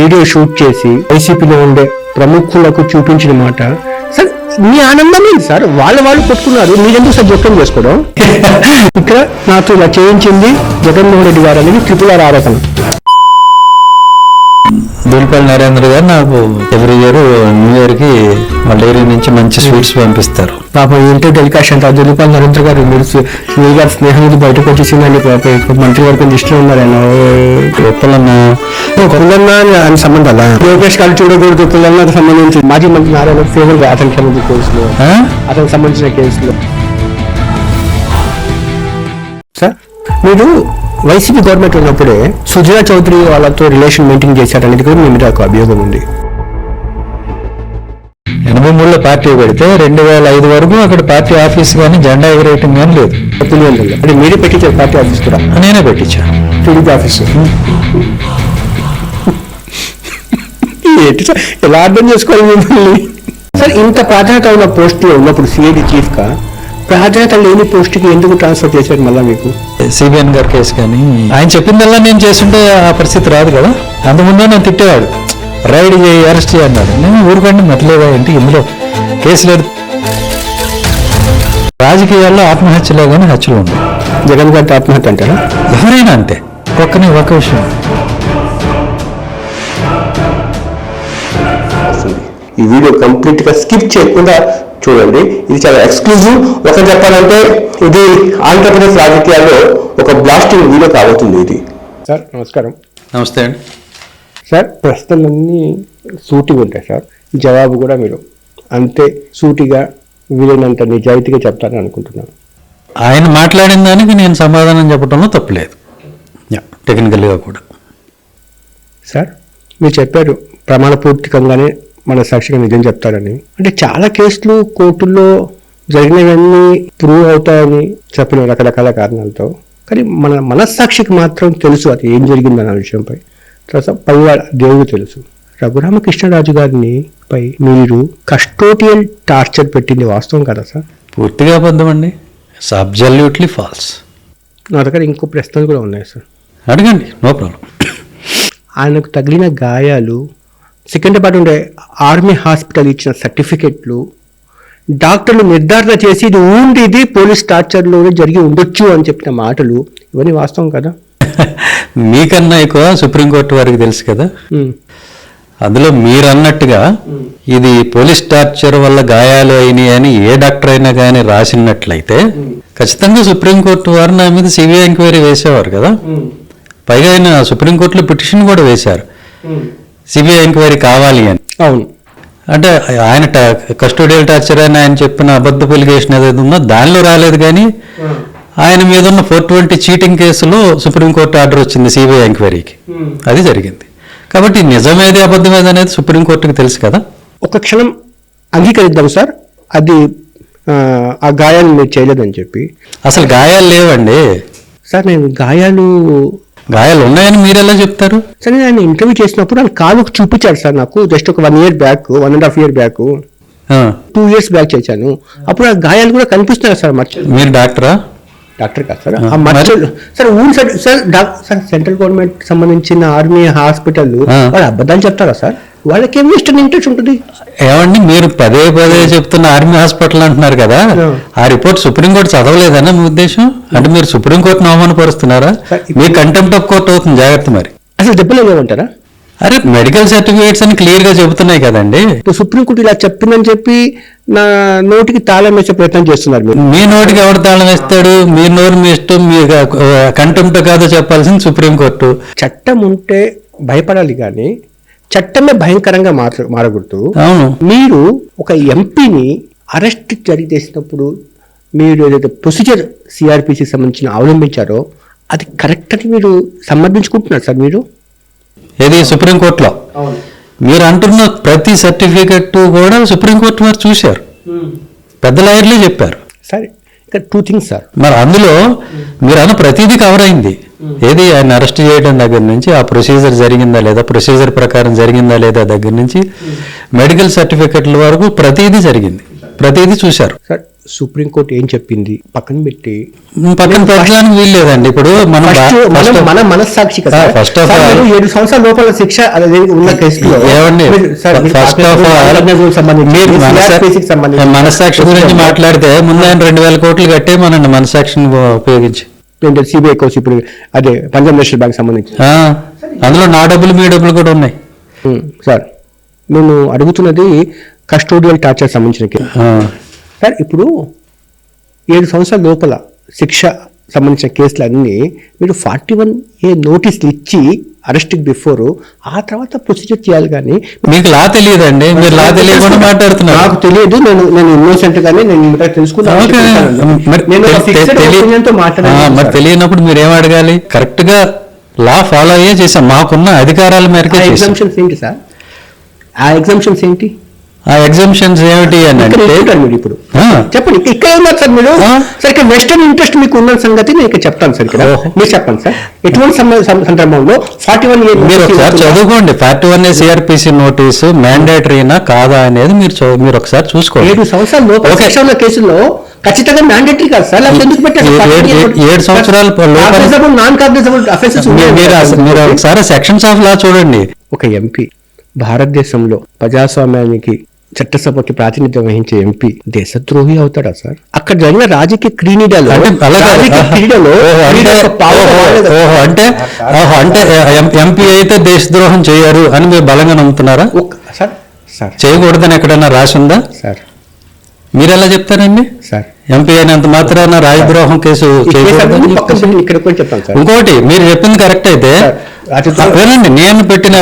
Video shoot చేసి వైసీపీలో ఉండే ప్రముఖులకు చూపించిన మాట సార్. మీ ఆనందం ఏంటి సార్? వాళ్ళు కొట్టుకున్నారు, మీరెందుకు సార్ జోక్యం చేసుకోవడం? ఇక్కడ నాతో ఇలా చేయించింది జగన్మోహన్ రెడ్డి గారు అనేది RRR ఆరోపణ. దూల్పల్లి నరేంద్ర గారు నాకు ఎవ్రీ ఇయర్ న్యూ ఇయర్ కి మా డైరీ నుంచి మంచి స్వీట్స్ పంపిస్తారు. పాపం ఏంటో డెలికాషన్ అంట. దూల్పల్లి నరేంద్ర గారు మీరు సునీల్ గారి స్నేహం నుంచి బయటకు వచ్చేసిందండి. మంత్రివర్గం దృష్టిలో ఉన్నారు ఆయన. పుల్లన్న అని సంబంధాలా? లోకేష్ గారు చూడకూడదు. పుల్లన్నకు సంబంధించి మాజీ మంత్రి నారాయణ ఫేవర్ అతనికి సంబంధించిన కేసులో, అతనికి సంబంధించిన కేసులో సార్ మీరు వైసీపీ గవర్నమెంట్ ఉన్నప్పుడే సుజనా చౌదరి వాళ్ళతో రిలేషన్ మెయింటైన్ చేశారనేది కూడా మీ మీద ఒక అభియోగం ఉంది. 83లో పార్టీ పెడితే 2005 వరకు అక్కడ పార్టీ ఆఫీస్ కానీ జెండా ఎగరేయటం కానీ లేదు. అంటే మీరే పెట్టించారు పార్టీ ఆఫీస్ కూడా? నేనే పెట్టించాను టీడీపీ ఆఫీసు. ఏంటి సార్, ఎలా అర్థం చేసుకోవాలి మిమ్మల్ని? సార్ ఇంత ప్రాధాన్యత ఉన్న పోస్టులో ఉన్నప్పుడు సిఐడి చీఫ్ గా ప్రాధాన్యత లేని పోస్టుకి ఎందుకు ట్రాన్స్ఫర్ చేశారు మళ్ళా మీకు? సిబిఎన్ గారి కేసు కానీ ఆయన చెప్పిందల్లా నేను చేస్తుంటే ఆ పరిస్థితి రాదు కదా. అంతకుముందే నేను తిట్టేవాడు, రైడ్ చేయి, అరెస్ట్ చేయి అన్నాడు. నేను ఊరుకండి మతలేదా ఏంటి, ఇందులో కేసు లేదు. రాజకీయాల్లో ఆత్మహత్యలే కానీ హత్యలు ఉన్నాయి. జగన్ గారి ఆత్మహత్య అంటారా? ఎవరైనా అంతే. ఒక విషయం, ఈ వీడియో కంప్లీట్ గా స్కిప్ చేయకుండా చూడండి. ఇది చాలా ఎక్స్క్లూజివ్. ఒక చెప్పాలంటే ఇది ఆంధ్రప్రదేశ్ రాజకీయాల్లో ఒక బ్లాస్టింగ్ వీడియో కాబోతుంది ఇది. సార్ నమస్కారం. నమస్తే అండి. సార్ ప్రశ్నలన్నీ సూటిగా ఉంటాయి సార్, జవాబు కూడా మీరు అంతే సూటిగా వీలైనంత నిజాయితీగా చెప్తారని అనుకుంటున్నాను. ఆయన మాట్లాడిన దానికి నేను సమాధానం చెప్పడంలో తప్పులేదు, టెక్నికల్గా కూడా. సార్ మీరు చెప్పారు ప్రమాణపూర్వకంగానే మన సాక్షిగా నిజం చెప్తారని. అంటే చాలా కేసులు కోర్టుల్లో జరిగినవన్నీ ప్రూవ్ అవుతాయని చెప్పిన రకరకాల కారణాలతో, కానీ మన మనస్సాక్షికి మాత్రం తెలుసు అది ఏం జరిగిందన్న విషయంపై. తర్వాత పైవాడ దేవుడు తెలుసు. రఘురామకృష్ణరాజు గారిని పై మీరు కస్టోడియల్ టార్చర్ పెట్టింది వాస్తవం కదా సార్? పూర్తిగా అబద్ధం అండి, అబ్సల్యూట్లీ ఫాల్స్. నా దగ్గర ఇంకో ప్రశ్నలు కూడా ఉన్నాయి సార్, అడగండి, నో ప్రాబ్లం. ఆయనకు తగిలిన గాయాలు, సికింద్రాబాద్ ఉండే ఆర్మీ హాస్పిటల్ ఇచ్చిన సర్టిఫికెట్లు, డాక్టర్లు నిర్ధారణ చేసి ఇది ఊండిది పోలీస్ టార్చర్లోనే జరిగి ఉండొచ్చు అని చెప్పిన మాటలు, ఇవన్నీ వాస్తవం కదా? మీకన్నా ఎక్కువ సుప్రీంకోర్టు వారికి తెలుసు కదా. అందులో మీరు అన్నట్టుగా ఇది పోలీస్ టార్చర్ వల్ల గాయాలు అయినాయి అని ఏ డాక్టర్ అయినా కానీ రాసినట్లయితే ఖచ్చితంగా సుప్రీంకోర్టు వారు నా మీద సిబిఐ ఎంక్వైరీ వేసేవారు కదా. పైగా ఆయన సుప్రీంకోర్టులో పిటిషన్ కూడా వేశారు సిబిఐ ఎంక్వైరీ కావాలి అని. అవును. అంటే ఆయన కస్టోడియల్ టార్చర్ అని ఆయన చెప్పిన అబద్ధపు ఎలిగేషన్ ఏదైతే ఉందో దానిలో రాలేదు, కానీ ఆయన మీద ఉన్న 420 చీటింగ్ కేసులో సుప్రీంకోర్టు ఆర్డర్ వచ్చింది సిబిఐ ఎంక్వైరీకి, అది జరిగింది. కాబట్టి నిజమేది అబద్ధమేది అనేది సుప్రీంకోర్టుకి తెలుసు కదా. ఒక క్షణం అంగీకరిద్దాం సార్, అది ఆ గాయాలు మీరు చేయలేదని చెప్పి. అసలు గాయాలు లేవండి సార్. నేను గాయాలు ఉన్నాయని మీరు ఎలా చెప్తారు? సరే, ఆయన ఇంటర్వ్యూ చేసినప్పుడు ఆయన కాలు చూపించాడు సార్ నాకు. జస్ట్ ఒక 1 year back, 1.5 year back, 2 years back చేశాను. అప్పుడు ఆ గాయాలు కూడా కనిపిస్తున్నాయి సార్. మీరు డాక్టరా? డాక్టర్ కాదు సార్. ఆ మచ్చలు సార్ ఊరు సార్ సార్ సెంట్రల్ గవర్నమెంట్ సంబంధించిన ఆర్మీ హాస్పిటల్ వాళ్ళు అబద్ధాలు చెప్తారా సార్? వాళ్ళకి ఏమి ఇష్టం ఇంట్రెస్ట్ ఉంటుంది. ఏమండి మీరు పదే చెప్తున్న ఆర్మీ హాస్పిటల్ అంటున్నారు కదా, ఆ రిపోర్ట్ సుప్రీంకోర్టు చదవలేదన్న మీ ఉద్దేశం? అంటే మీరు సుప్రీంకోర్టును అవమానపరుస్తున్నారా? మీ కంటెంప్ట్ ఆఫ్ కోర్టు అవుతుంది, జాగ్రత్త. మరి అసలు దెబ్బలు ఏమంటారా? అరే మెడికల్ సర్టిఫికేట్స్ అని క్లియర్ గా చెబుతున్నాయి కదండి. సుప్రీంకోర్టు ఇలా చెప్పిందని చెప్పి నా నోటికి తాళం వేసే ప్రయత్నం చేస్తున్నారు మీరు. మీ నోటికి ఎవరు తాళం వేస్తాడు? మీ నోరు మీ ఇష్టం, మీ కంటెంప్ట్ కాదో చెప్పాల్సింది సుప్రీంకోర్టు. చట్టం ఉంటే భయపడాలి కానీ చట్టమే భయంకరంగా మారకూడదు. అవును. మీరు ఒక ఎంపీని అరెస్ట్ చేసినప్పుడు మీరు ఏదైతే ప్రొసీజర్ సిఆర్పిసికి సంబంధించిన అవలంబించారో అది కరెక్ట్ అని మీరు సమర్థించుకుంటున్నారు సార్ మీరు. ఏది సుప్రీంకోర్టులో మీరు అంటున్న ప్రతి సర్టిఫికెట్ కూడా సుప్రీంకోర్టు వారు చూశారు, పెద్ద లాయర్లే చెప్పారు. సరే, ఇక్కడ 2 things సార్. మరి అందులో మీరు అన్న ప్రతిదీ కవర్ అయింది. ఏది ఆయన అరెస్ట్ చేయడం దగ్గర నుంచి, ఆ ప్రొసీజర్ జరిగిందా లేదా, ప్రొసీజర్ ప్రకారం జరిగిందా లేదా దగ్గర నుంచి మెడికల్ సర్టిఫికెట్ల వరకు ప్రతిదీ జరిగింది. ప్రతిదీ చూశారు. సార్ సుప్రీంకోర్టు ఏం చెప్పింది పక్కన పెట్టి పక్కన పెట్టడానికి వీలు లేదండి. ఇప్పుడు మన మనస్సాక్షి కదా ఫస్ట్ ఆఫ్ ఆల్ 7 సంవత్సరాల లోపల శిక్ష ఉన్న కేసులో ఏమండి, ఫస్ట్ ఆఫ్ ఆల్ మనస్సాక్షి గురించి మాట్లాడితే ముందు ఆయన 2,000 కోట్లు కట్టే మన మనస్సాక్షిని ఉపయోగించి సిబిఐ కోర్సు ఇప్పుడు అదే పంజాబ్ నేషనల్ బ్యాంక్ సంబంధించి అందులో నా డబ్బులు మీ డబ్బులు కూడా ఉన్నాయి. సార్ నేను అడుగుతున్నది కస్టోడియల్ టార్చర్ సంబంధించిన కేసు సార్. ఇప్పుడు 7 సంవత్సరాల లోపల శిక్ష సంబంధించిన కేసులన్నీ మీరు 41A నోటీసులు ఇచ్చి అరెస్ట్ బిఫోర్ ఆ తర్వాత ప్రొసీజర్ చేయాలి. కానీ మీకు లా తెలియదండి, మీరు లా తెలియకుండా మాట్లాడుతున్నారు. నాకు తెలియదు, నేను ఇన్నోసెంట్ గానే నేను తెలుసుకున్నాను. మరి తెలియనప్పుడు మీరు ఏం అడగాలి? కరెక్ట్ గా లా ఫాలో అయ్యే చేసాం, మాకున్న అధికారాల మేరకే. ఎగ్జామ్షన్స్ ఏంటి సార్? ఆ ఎగ్జామ్షన్స్ ఏంటి? ఆ ఎగ్జామ్షన్స్ ఏమిటి అని అంటే ఇప్పుడు చెప్పండి. ఇక్కడ ఉన్నారు సార్ మీరు. సార్ ఇక్కడ వెస్టర్న్ ఇంట్రెస్ట్ మీకు ఉన్న సంగతి నేను ఇక్కడ చెప్తాను సార్. ఇక్కడ మీరు చెప్పండి సార్, ఎటువంటి సందర్భంలో 41A మీరు ఒకసారి చదువుకోండి. 41A సిఆర్పిసి నోటీసు మ్యాండేటరీనా కాదా అనేది మీరు ఒకసారి చూసుకోండి. 7 సంవత్సరాల లోపల కేసుల్లో ఖచ్చితంగా మ్యాండేటరీ కాదు సార్. ఎందుకు పెట్టారు? 7 సంవత్సరాల నాన్ కాగ్నిజబుల్ అఫెన్సెస్. మీరు ఒకసారి సెక్షన్స్ ఆఫ్ లా చూడండి. ఒక ఎంపీ భారతదేశంలో ప్రజాస్వామ్యానికి చట్టసభకి ప్రాతినిధ్యం వహించే ఎంపీ దేశద్రోహి అవుతాడా సార్? అక్కడ జరిగిన రాజకీయ క్రీడలో అంటే ఎంపీ అయితే దేశద్రోహం చేయరు అని మీరు బలంగా నమ్ముతున్నారా? సార్ సార్ చేయకూడదని ఎక్కడైనా రాసి ఉందా సార్? మీరు ఎలా చెప్తారండి? సార్ ఎంపీ అయినంత మాత్రాన రాజద్రోహం కేసు ఇంకోటి మీరు చెప్పింది కరెక్ట్ అయితే వినండి, నేను పెట్టిన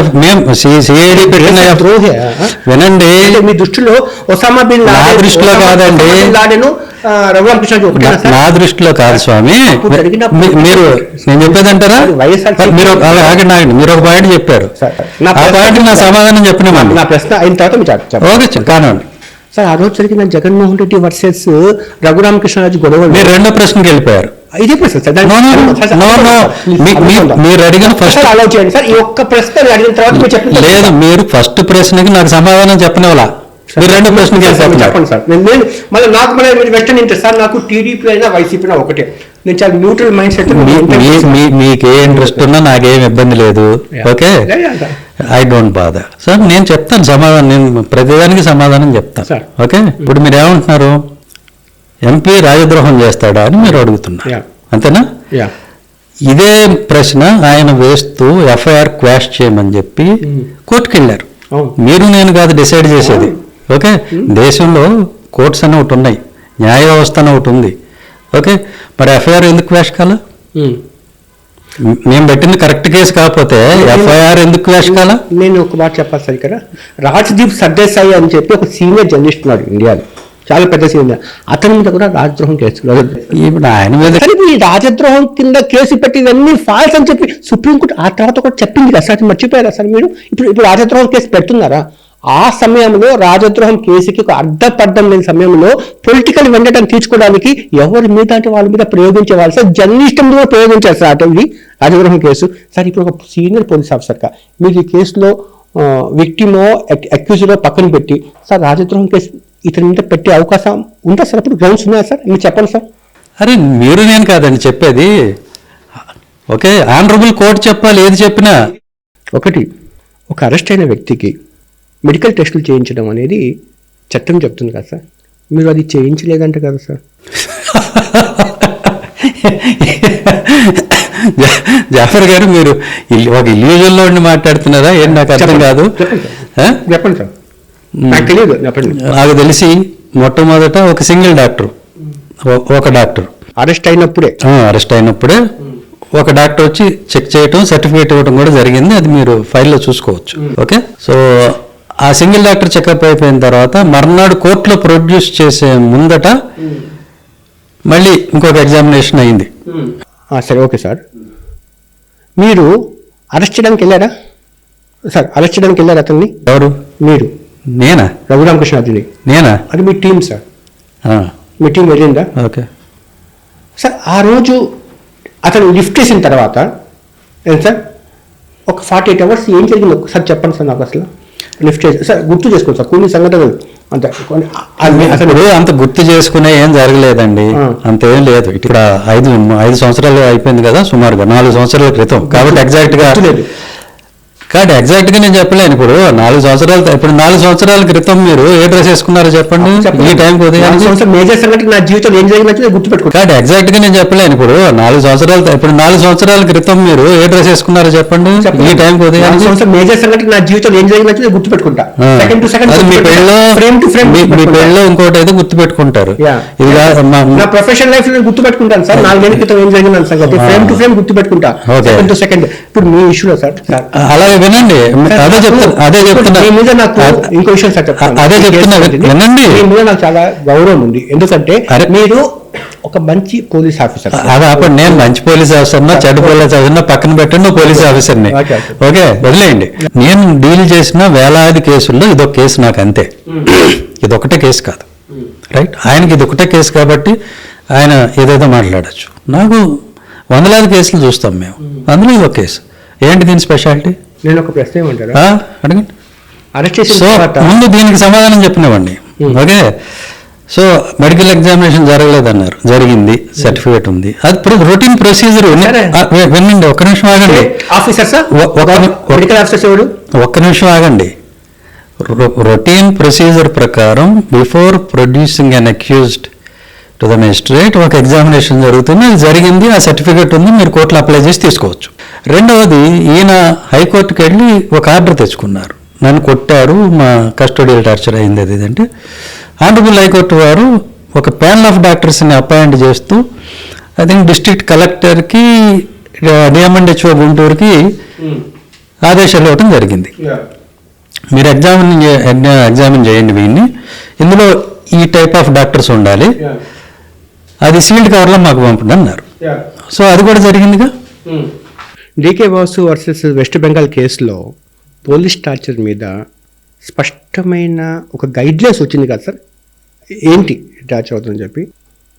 సిఐడి పెట్టిన వినండి, మీ దృష్టిలో ఒసామా బిన్ నా దృష్టిలో కాదండి, నా దృష్టిలో కాదు స్వామి. మీరు నేను చెప్పేదంటారా? మీరు ఆగండి, మీరు ఒక పాయింట్ చెప్పారు, ఆ పాయింట్ నా సమాధానం చెప్పినామండి. నా ప్రశ్న అయిన తర్వాత ఓకే కానండి సార్. ఆ రోజు జరిగిన జగన్మోహన్ రెడ్డి వర్సెస్ రఘురామకృష్ణరాజు గొడవ మీరు రెండో ప్రశ్నకి వెళ్ళిపోయారు. ఇదే ప్రశ్న మీరు అడిగిన ఫస్ట్ అలౌ చేయండి సార్. ఈ ఒక్క ప్రశ్న అడిగిన తర్వాత మీరు చెప్పండి. లేదు, మీరు ఫస్ట్ ప్రశ్నకి నాకు సమాధానం చెప్పనివ్వాలా, మీరు రెండో ప్రశ్నకి చెప్పండి సార్. నేను మళ్ళీ నాకు మళ్ళీ వెస్టర్న్ ఇంట్రెస్ట్ సార్. నాకు టీడీపీ అయినా వైసీపీ అయినా ఒకటే. నేను చాలా న్యూట్రల్ మైండ్ సెట్. మీకే ఇంట్రెస్ట్ ఉన్నా నాకేం ఇబ్బంది లేదు. Okay, I don't bother sir. నేను చెప్తాను సమాధానం, నేను ప్రతిదానికి సమాధానం చెప్తాను. ఓకే, ఇప్పుడు మీరు ఏమంటున్నారు? ఎంపీ రాజద్రోహం చేస్తాడా అని మీరు అడుగుతున్నారు, అంతేనా? ఇదే ప్రశ్న ఆయన వేస్తూ ఎఫ్ఐఆర్ క్వాష్ చేయమని చెప్పి కోర్టుకు వెళ్ళారు. మీరు నేను కాదు డిసైడ్ చేసేది. ఓకే, దేశంలో కోర్ట్స్ అని ఒకటి ఉన్నాయి, న్యాయ వ్యవస్థ అని ఒకటి ఉంది. ఓకే, మరి ఎఫ్ఐఆర్ ఎందుకు క్వాష్ కాలా? మేము పెట్టింది కరెక్ట్ కేసు కాకపోతే ఎఫ్ఐఆర్ ఎందుకు క్వాష్ కాలా? నేను ఒక మాట చెప్పాలి సార్. ఇక్కడ రాజ్దీప్ సర్దేశాయి అని చెప్పి ఒక సీనియర్ జర్నలిస్ట్ ఉన్నాడు ఇండియాలో, చాలా పెద్ద సీనియర్. అతని మీద కూడా రాజద్రోహం కేసు. ఇప్పుడు ఆయన మీద ఈ రాజద్రోహం కింద కేసు పెట్టి ఇవన్నీ ఫాల్స్ అని చెప్పి సుప్రీంకోర్టు ఆ తర్వాత కూడా చెప్పింది కదా సార్. మర్చిపోయారా సార్ మీరు? ఇప్పుడు రాజద్రోహం కేసు పెడుతున్నారా? ఆ సమయంలో రాజద్రోహం కేసుకి ఒక అర్థపర్థం లేని సమయంలో పొలిటికల్ వెండటం తీర్చుకోవడానికి ఎవరి మీద అంటే వాళ్ళ మీద ప్రయోగించేవాళ్ళు సార్. జర్నలిస్టం కూడా ప్రయోగించారు సార్ అటవి రాజద్రోహం కేసు సార్. ఇప్పుడు ఒక సీనియర్ పోలీస్ ఆఫీసర్గా మీరు ఈ కేసులో విక్టిమో అక్యూజ్లో పక్కన పెట్టి సార్ రాజద్రోహం కేసు ఇతని మీద పెట్టే అవకాశం ఉందా సార్? అప్పుడు గ్రౌండ్స్ ఉన్నాయా సార్? మీరు చెప్పండి సార్. అరే మీరు నేను కాదండి చెప్పేది. ఓకే, ఆనరబుల్ కోర్టు చెప్పాలి ఏది చెప్పినా. ఒకటి, ఒక అరెస్ట్ అయిన వ్యక్తికి మెడికల్ టెస్టులు చేయించడం అనేది చట్టం చెప్తుంది కదా సార్. మీరు అది చేయించలేదంట కదా సార్. జాఫర్ గారు మీరు ఒక ఇల్యూజన్లో ఉండి మాట్లాడుతున్నారా? ఏం నాకు అర్థం కాదు. చెప్పండి సార్, నాకు తెలియదు. చెప్పండి. నాకు తెలిసి మొట్టమొదట ఒక సింగిల్ డాక్టర్, ఒక డాక్టర్ అరెస్ట్ అయినప్పుడే ఒక డాక్టర్ వచ్చి చెక్ చేయటం, సర్టిఫికేట్ ఇవ్వడం కూడా జరిగింది. అది మీరు ఫైల్లో చూసుకోవచ్చు. ఓకే, సో ఆ సింగిల్ డాక్టర్ చెకప్ అయిపోయిన తర్వాత మర్నాడు కోర్టులో ప్రొడ్యూస్ చేసే ముందట మళ్ళీ ఇంకొక ఎగ్జామినేషన్ అయింది. సరే, ఓకే సార్. మీరు అరెస్ట్ చేయడానికి వెళ్ళారా సార్? అరెస్ట్ చేయడానికి వెళ్ళారా అతన్ని? ఎవరు? మీరు. నేనా? రఘురామకృష్ణరాజుని. నేనా? అది మీ టీం సార్. మీ టీం వెళ్ళిందా? Okay sir. ఆ రోజు అతను లిఫ్ట్ చేసిన తర్వాత ఏం సార్ ఒక 48 hours ఏం జరిగింది ఒకసారి చెప్పండి సార్ నాకు. అసలు లిఫ్ట్ చేసి సార్ గుర్తు చేసుకోండి సార్, కొన్ని సంఘటనలు అంతే ఇప్పుడు అంత గుర్తు చేసుకునే ఏం జరగలేదండి, అంతేం లేదు. ఇక్కడ ఐదు సంవత్సరాలు అయిపోయింది కదా, సుమారుగా 4 సంవత్సరాల క్రితం. కాబట్టి ఎగ్జాక్ట్ గా నేను చెప్పలేను. ఇప్పుడు 4 సంవత్సరాల క్రితం మీరు ఏ డ్రెస్ వేసుకున్నారో చెప్పండి. ఈ టైం మేజర్ సంగతి నా జీవితం ఏం జరిగినట్టు గుర్తుపెట్టుకుంటాను. ఎగ్జాక్ట్ గా నేను చెప్పలేను. ఇప్పుడు 4 సంవత్సరాల క్రితం మీరు ఏ డ్రెస్ వేసుకున్నారో చెప్పండి. ఈ టైం మేజర్ సంగతి నా జీవితం ఏం జరిగినట్టు గుర్తుపెట్టుకుంటా. మీ పెళ్ళిలో ఇంకోటి అయితే గుర్తుపెట్టుకుంటారు. ఇది నా ప్రొఫెషనల్ లైఫ్ నేను గుర్తుపెట్టుకుంటాను సార్. 4 నెలల క్రితం ఏం జరిగిన సంగతి ఫ్రేమ్ టు ఫ్రేమ్ గుర్తుపెట్టుకుంటా. సెకండ్ ఇప్పుడు మీ ఇష్యూలో సార్ అలాగే వినండి, అదే చెప్తున్నా ఇంకో విషయం సార్ వినండి. మీ మీద నాకు చాలా గౌరవం ఉంది, ఎందుకంటే మీరు ఒక మంచి పోలీస్ ఆఫీసర్. అప్పుడు నేను మంచి పోలీస్ ఆఫీసర్నా చెడ్డ పోలీస్ ఆఫీసర్నా పక్కన పెట్టండి, పోలీస్ ఆఫీసర్ని. ఓకే, వదిలేయండి. నేను డీల్ చేసిన వేలాది కేసుల్లో ఇదొక కేసు నాకు, అంతే. ఇదొకటే కేసు కాదు, రైట్? ఆయనకి ఇదొకటే కేసు కాబట్టి ఆయన ఏదైతే మాట్లాడచ్చు. నాకు వందలాది కేసులు చూస్తాం మేము, అందులో ఇదొక కేసు. ఏంటి దీని స్పెషాలిటీ? నేను ఒక ప్రశ్న ఏమంటారా, అడగండి. అరెస్ట్ ముందు దీనికి సమాధానం చెప్పినవ్వండి. ఓకే, సో మెడికల్ ఎగ్జామినేషన్ జరగలేదన్నారు, జరిగింది, సర్టిఫికేట్ ఉంది, అది రొటీన్ ప్రొసీజర్. వినండి, ఒక్క నిమిషం ఆగండి. ఒక్క నిమిషం ఆగండి. రొటీన్ ప్రొసీజర్ ప్రకారం before producing an accused to the magistrate ఒక ఎగ్జామినేషన్ జరుగుతుంది, అది జరిగింది, ఆ సర్టిఫికేట్ ఉంది, మీరు కోర్టులో అప్లై చేసి తీసుకోవచ్చు. రెండవది, ఈయన హైకోర్టుకి వెళ్ళి ఒక ఆర్డర్ తెచ్చుకున్నారు, నన్ను కొట్టారు, మా కస్టోడియల్ టార్చర్ అయింది, అది అంటే ఆనరబుల్ హైకోర్టు వారు ఒక ప్యానల్ ఆఫ్ డాక్టర్స్ని అపాయింట్ చేస్తూ ఐ థింక్ డిస్ట్రిక్ట్ కలెక్టర్కి, డిఎంఎండ్హెచ్ఓ గుంటూరుకి ఆదేశాలు ఇవ్వడం జరిగింది. మీరు ఎగ్జామిన్ చేయండి వీడిని, ఇందులో ఈ టైప్ ఆఫ్ డాక్టర్స్ ఉండాలి, అది సీల్డ్ కవర్లో మాకు పంపండి అన్నారు. సో అది కూడా జరిగిందిగా. డీకే వాసు వర్సెస్ వెస్ట్ బెంగాల్ కేసులో పోలీస్ టార్చర్ మీద స్పష్టమైన ఒక గైడ్లైన్స్ వచ్చింది కదా సార్, ఏంటి టార్చర్ అవుతుందని చెప్పి.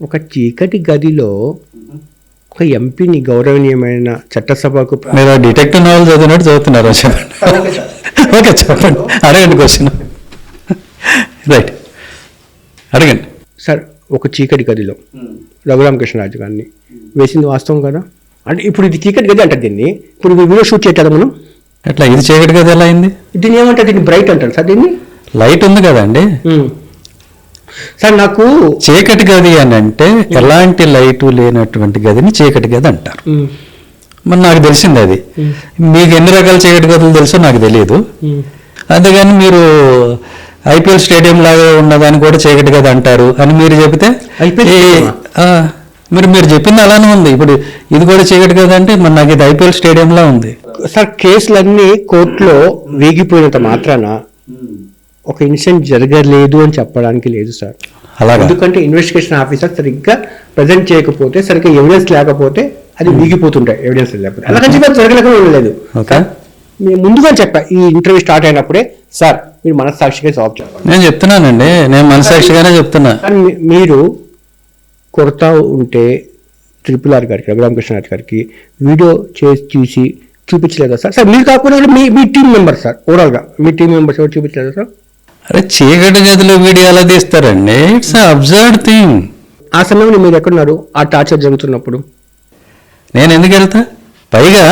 ఒక చీకటి గదిలో ఒక ఎంపీని, గౌరవనీయమైన చట్టసభకు, మీరు డిటెక్టివ్ నావల్ చదివినట్టు చదువుతున్నారు, చెప్పండి. ఓకే, చెప్పండి, అడగండి క్వశ్చన్. రైట్, అడగండి సార్. ఒక చీకటి గదిలో రఘురామకృష్ణరాజు గారిని వేసింది వాస్తవం కదా? అంటే ఇప్పుడు ఇది చీకటి గది అంటారు దీన్ని, ఇప్పుడు వీడియో షూట్ చేయట్లేదు మనం. ఎట్లా ఇది చీకటి గది ఎలా అయింది? దీన్ని ఏమంటారు? దీన్ని బ్రైట్ అంటారు సార్. దీన్ని లైట్ ఉంది కదండి సార్. నాకు చీకటి గది అని అంటే ఎలాంటి లైటు లేనటువంటి గదిని చీకటి గది అంటారు. మరి నాకు తెలిసింది అది. మీకు ఎన్ని రకాల చీకటి గదులు తెలుసో నాకు తెలియదు. అంతేగాని మీరు ఐపీఎల్ స్టేడియం లాగా ఉన్నదాన్ని కూడా చీకటి గది అంటారు అని మీరు చెబితే, మీరు చెప్పింది అలానే ఉంది. ఇప్పుడు ఇది కూడా చీకటి గది అంటే మరి నాకు ఇది ఐపీఎల్ స్టేడియంలా ఉంది సార్. కేసులన్నీ కోర్టులో వేగిపోయినంత మాత్రాన ఒక ఇన్సిడెంట్ జరగలేదు అని చెప్పడానికి లేదు సార్. అలాగే, ఎందుకంటే ఇన్వెస్టిగేషన్ ఆఫీసర్ సరిగ్గా ప్రజెంట్ చేయకపోతే, సరిగ్గా ఎవిడెన్స్ లేకపోతే అది వీగిపోతుంటాయి. ఎవిడెన్స్ లేకపోతే అలాగని చెప్పి జరగలేకపోతే లేదు. మేము ముందుగా చెప్పా ఈ ఇంటర్వ్యూ స్టార్ట్ అయినప్పుడే, సార్ మీరు మనస్సాక్షిగా జవాబు చెప్పాలి. నేను చెప్తున్నానండి, నేను మనస్సాక్షిగానే చెప్తున్నా. మీరు కొడతా ఉంటే RRR గారికి, రఘురామకృష్ణరాజు గారికి వీడియో చేసి చూసి చూపించలేదా సార్? సార్ మీరు కాకుండా మీ టీం మెంబర్ సార్, ఓవరాల్గా మీ టీం మెంబర్స్ ఎవరు చూపించలేదా సార్? అరే చీకటి గదిలో వీడియో ఎలా తీస్తారండి? It's observe thing. ఆ సమయంలో మీరు ఎక్కడున్నారు ఆ టార్చర్ జరుగుతున్నప్పుడు? నేను ఎందుకు వెళ్తా? పైగా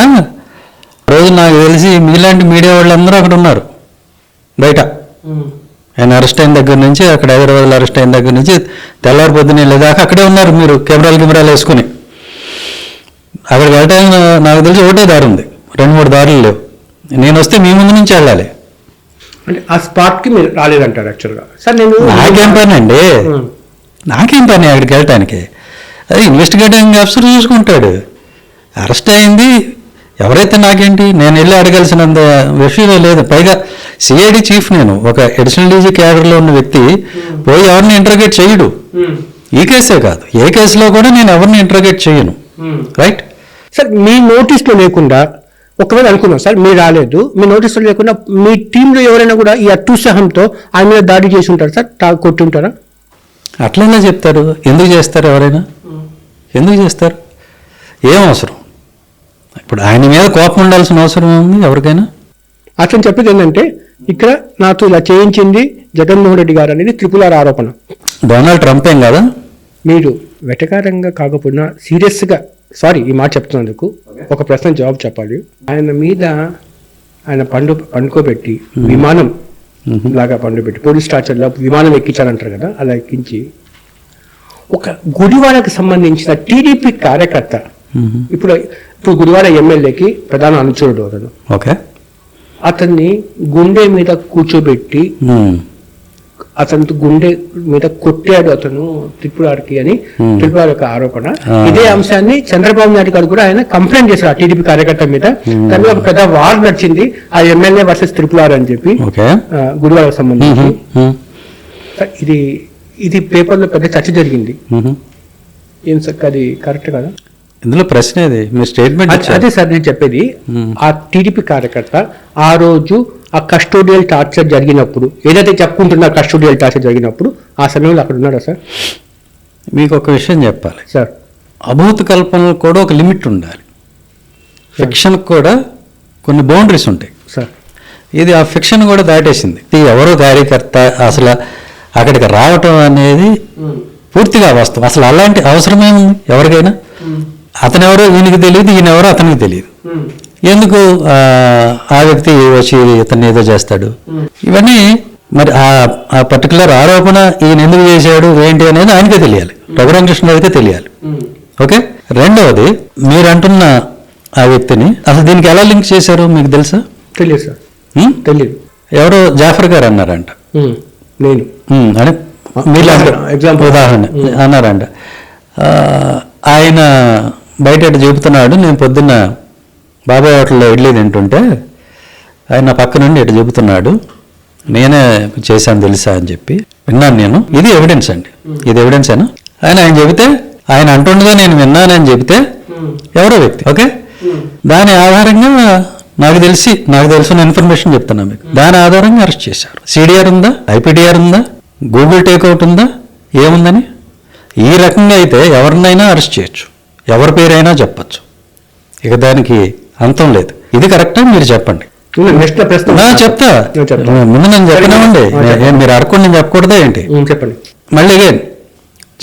రోజు నాకు తెలిసి మీలాంటి మీడియా వాళ్ళందరూ అక్కడ ఉన్నారు బయట. ఆయన అరెస్ట్ అయిన దగ్గర నుంచి, అక్కడ హైదరాబాద్లో అరెస్ట్ అయిన దగ్గర నుంచి తెల్లవారి పొద్దున్న వెళ్ళేదాకా అక్కడే ఉన్నారు మీరు, కెమెరాలు వేసుకుని. అక్కడికి వెళ్ళటానికి నాకు తెలిసి ఒకటే దారి ఉంది, 2-3 దారులు లేవు. నేను వస్తే మీ ముందు నుంచి వెళ్ళాలి. అంటే ఆ స్పాట్కి మీరు రాలేదంటారు యాక్చువల్గా సార్? నేను నాకేం పని అండి, నాకేం పని అక్కడికి వెళ్ళటానికి? అది ఇన్వెస్టిగేటింగ్ ఆఫీసర్ చూసుకుంటాడు. అరెస్ట్ అయింది ఎవరైతే నాకేంటి, నేను వెళ్ళి అడగాల్సినంత విషయం లేదు. పైగా సిఐడి చీఫ్, నేను ఒక అడిషనల్ డీజీ క్యాడర్లో ఉన్న వ్యక్తి పోయి ఎవరిని ఇంటర్గేట్ చేయడు. ఈ కేసే కాదు, ఏ కేసులో కూడా నేను ఎవరిని ఇంటర్గేట్ చేయను. Right sir. మీ నోటీస్లో లేకుండా, ఒకవేళ అనుకున్నాం సార్ మీరు రాలేదు, మీ నోటీస్లో లేకుండా మీ టీంలో ఎవరైనా కూడా ఈ అత్యుత్సాహంతో ఆయన మీద దాడి చేసి ఉంటారు సార్, కొట్టి ఉంటారా? అట్లనే చెప్తారు. ఎందుకు చేస్తారు? ఎవరైనా ఎందుకు చేస్తారు? ఏం అవసరం? ఇప్పుడు ఆయన మీద కోపం ఉండాల్సిన అవసరం ఉంది ఎవరికైనా? అతను చెప్పేది ఏంటంటే ఇక్కడ నాతో ఇలా చేయించింది జగన్మోహన్ రెడ్డి గారు అనేది త్రిపులార్ ఆరోపణ. డొనాల్డ్ ట్రంప్ ఏం కదా. మీరు వెటకారంగా కాకపోయినా సీరియస్గా సారీ ఈ మాట చెప్తున్నందుకు ఒక ప్రశ్న జవాబు చెప్పాలి. ఆయన మీద ఆయన పండుకోబెట్టి విమానం లాగా పండుపెట్టి పోలీస్ టార్చర్లో విమానం ఎక్కించాలంటారు కదా, అలా ఎక్కించి ఒక గుడివాడకు సంబంధించిన టీడీపీ కార్యకర్త ఇప్పుడు గుడివాడ ఎమ్మెల్యేకి ప్రధాన అనుచరుడు అతను. ఓకే. అతన్ని గుండె మీద కూర్చోబెట్టి అతను గుండె మీద కొట్టాడు అతను త్రిపురారికి అని త్రిపురారి యొక్క ఆరోపణ. ఇదే అంశాన్ని చంద్రబాబు నాయుడు గారు కూడా ఆయన కంప్లైంట్ చేశారు ఆ టీడీపీ కార్యకర్త మీద. కానీ ఒక పెద్ద వార్ నడిచింది ఆ ఎమ్మెల్యే వర్సెస్ త్రిపురారి అని చెప్పి గుడివాడకు సంబంధించి. ఇది పేపర్లో పెద్ద చర్చ జరిగింది. ఏం సార్ అది కరెక్ట్ కదా? ఇందులో ప్రశ్న ఏది? మీ స్టేట్మెంట్ అదే సార్ నేను చెప్పేది. ఆ టీడీపీ కార్యకర్త ఆ రోజు ఆ కస్టోడియల్ టార్చర్ జరిగినప్పుడు ఏదైతే చెప్పుకుంటున్నా కస్టోడియల్ టార్చర్ జరిగినప్పుడు ఆ సమయంలో అక్కడ ఉన్నాడా సార్? మీకు ఒక విషయం చెప్పాలి సార్. అభూత కల్పనలు కూడా ఒక లిమిట్ ఉండాలి. ఫిక్షన్కి కూడా కొన్ని బౌండరీస్ ఉంటాయి సార్. ఇది ఆ ఫిక్షన్ కూడా దాటేసింది. ఎవరో కార్యకర్త అసలు అక్కడికి రావటం అనేది పూర్తిగా వాస్తవం. అసలు అలాంటి అవసరమేముంది ఎవరికైనా? అతనెవరో ఈయనకి తెలియదు, ఈయనెవరో అతనికి తెలియదు. ఎందుకు ఆ వ్యక్తి వచ్చి ఇతన్ని ఏదో చేస్తాడు? ఇవన్నీ మరి ఆ పర్టికులర్ ఆరోపణ ఈయన ఎందుకు చేశాడు ఏంటి అనేది ఆయనకే తెలియాలి, రఘురామకృష్ణరావుకే తెలియాలి. ఓకే. రెండవది మీరు అంటున్న ఆ వ్యక్తిని అసలు దీనికి ఎలా లింక్ చేశారు మీకు తెలుసా? తెలియదు సార్. తెలియదు. ఎవరో జాఫర్ గారు అన్నారంట, నేను అని మీరు ఎగ్జాంపుల్ ఉదాహరణ అన్నారంట. ఆయన బయట చెబుతున్నాడు, నేను పొద్దున్న బాబాయ్ హోటల్లో ఇడ్లీ తింటుంటే ఆయన పక్క నుండి ఇటు చెబుతున్నాడు, నేనే చేశాను తెలుసా అని చెప్పి విన్నాను నేను. ఇది ఎవిడెన్స్ అండి, ఇది ఎవిడెన్స్ అయినా ఆయన చెబితే ఆయన అంటుండగా నేను విన్నానని చెబితే ఎవరో వ్యక్తి. ఓకే. దాని ఆధారంగా నాకు తెలిసిన ఇన్ఫర్మేషన్ చెప్తున్నా మీకు. దాని ఆధారంగా అరెస్ట్ చేశారు. సిడిఆర్ ఉందా, ఐపీడిఆర్ ఉందా, గూగుల్ టేక్అవుట్ ఉందా, ఏముందని? ఈ రకంగా అయితే ఎవరినైనా అరెస్ట్ చేయొచ్చు, ఎవరి పేరైనా చెప్పచ్చు, ఇక దానికి అంతం లేదు. ఇది కరెక్టా మీరు చెప్పండి. చెప్తా ముందు నేను చెప్పినామండి, మీరు అడగకుండా నేను చెప్పకూడదా ఏంటి? చెప్పండి. మళ్ళీ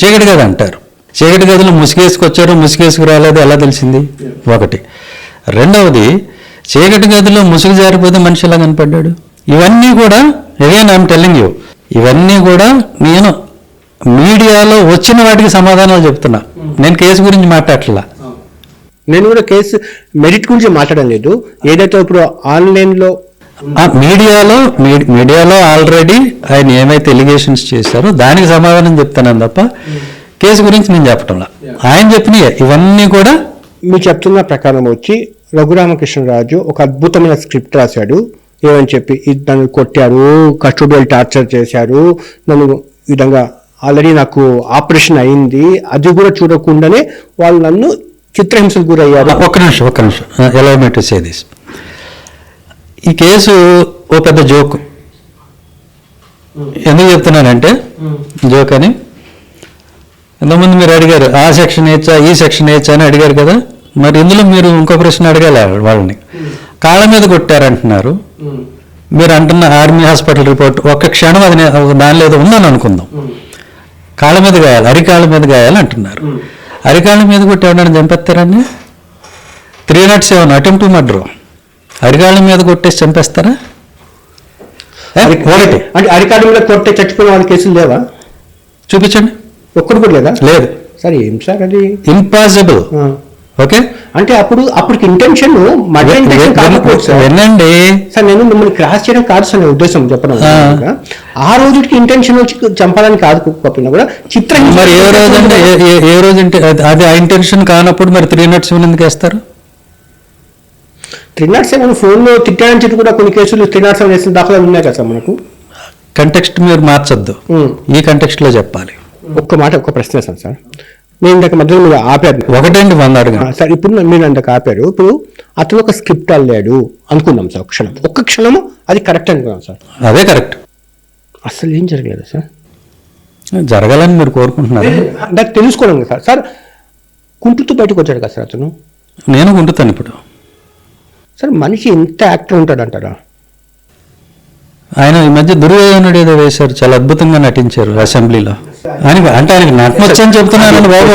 చీకటి గది అంటారు. చీకటి గదిలో ముసుగేసుకొచ్చారు, ముసుగేసుకు రాలేదు ఎలా తెలిసింది? ఒకటి. రెండవది, చీకటి గదిలో ముసుగు జారిపోతే మనిషి ఎలా కనపడ్డాడు? ఇవన్నీ కూడా అగైన్ ఐఎమ్ టెల్లింగ్ యూ, ఇవన్నీ కూడా నేను మీడియాలో వచ్చిన వాటికి సమాధానాలు చెప్తున్నా. నేను కేసు గురించి మాట్లాడట్లా. నేను కూడా కేసు మెరిట్ గురించి మాట్లాడడం లేదు. ఏదైతే ఇప్పుడు ఆన్లైన్లో మీడియాలో ఆల్రెడీ ఆయన ఏమైతే ఎలిగేషన్స్ చేశారో దానికి సమాధానం చెప్తాను తప్ప కేసు గురించి నేను చెప్పటంలా. ఆయన చెప్పిన ఇవన్నీ కూడా మీరు చెప్తున్న ప్రకారం వచ్చి రఘురామకృష్ణరాజు ఒక అద్భుతమైన స్క్రిప్ట్ రాశాడు. ఏమని చెప్పి నన్ను కొట్టారు, కస్టోడియల్ టార్చర్ చేశారు, నన్ను ఈ విధంగా ఆల్రెడీ నాకు ఆపరేషన్ అయింది, అది కూడా చూడకుండానే వాళ్ళు నన్ను చిత్రహింసకు గురయ్యారు. ఒక్క నిమిషం ఎలా టు సే దిస్. ఈ కేసు ఓ పెద్ద జోక్. ఎందుకు చెప్తున్నానంటే జోక్ అని, ఎంతమంది మీరు అడిగారు ఆ సెక్షన్ వేయచ్చా ఈ సెక్షన్ వేయచ్చా అని అడిగారు కదా. మరి ఇందులో మీరు ఇంకో ప్రశ్న అడగాలి వాళ్ళని. కాళ్ళ మీద కొట్టారంటున్నారు, మీరు అంటున్న ఆర్మీ హాస్పిటల్ రిపోర్ట్ ఒక్క క్షణం అది దానిలో ఏదో ఉందని అనుకుందాం. కాళ్ళ మీద గాయాలి, అరికాళ్ళ మీద గాయాలి అంటున్నారు. అరికాళ్ళ మీద కొట్టి ఎవరైనా చంపేస్తారండి? 307 అటెంప్ట్ టు మర్డర్. అరికాళ్ళ మీద కొట్టేసి చంపేస్తారా? అంటే అరికాళ్ళ మీద కొట్టే చచ్చిపోయిన వాళ్ళ కేసులు లేవా? చూపించండి. ఒక్కడు కూడా లేదా? లేదు. సరే ఏం సార్ అది? ఇంపాసిబుల్. ఓకే. అంటే అప్పటికి ఇంటెన్షన్ వినండి సార్, నేను మిమ్మల్ని క్రాస్ చేయడం కాదు సార్ ఉద్దేశం చెప్పడం. ఆ రోజుకి ఇంటెన్షన్ వచ్చి చంపాలని కాదు కూడా చిత్రం. మరి ఏ రోజు అది ఆ ఇంటెన్షన్ కానప్పుడు మరి 307 ఎందుకు వేస్తారు? 307 ఫోన్లో తిట్టాడని చెప్పి కూడా కొన్ని కేసులు 307 వేసిన దాఖలాలు ఉన్నాయి కదా సార్ మనకు. కంటెక్స్ట్ మీరు మార్చొద్దు, ఈ కంటెక్స్ట్ లో చెప్పాలి. ఒక్క ప్రశ్న వేస్తాను సార్. నేను ఇంతకు మధ్యలో మీరు ఆపారు, 1 అడగండి సార్. ఇప్పుడు మీరు అంతకు ఆపారు. ఇప్పుడు అతను ఒక స్క్రిప్ట్ అల్లాడు అనుకుందాం సార్, ఒక్క క్షణము అది కరెక్ట్ అనుకున్నాం సార్. అదే కరెక్ట్. అసలు ఏం జరగలేదు సార్. జరగాలని మీరు కోరుకుంటున్నారు. నాకు తెలుసుకోవడం కదా సార్. కుంటుతూ బయటకు వచ్చాడు కదా సార్ అతను. నేను కుంటుతాను ఇప్పుడు సార్. మనిషి ఎంత యాక్టర్ ఉంటాడు అంటారా? ఆయన ఈ మధ్య దుర్యోధనుడు ఏదో వేశారు, చాలా అద్భుతంగా నటించారు అసెంబ్లీలో. ఆయనకి నటనొచ్చని చెప్తున్నానండి బాబు.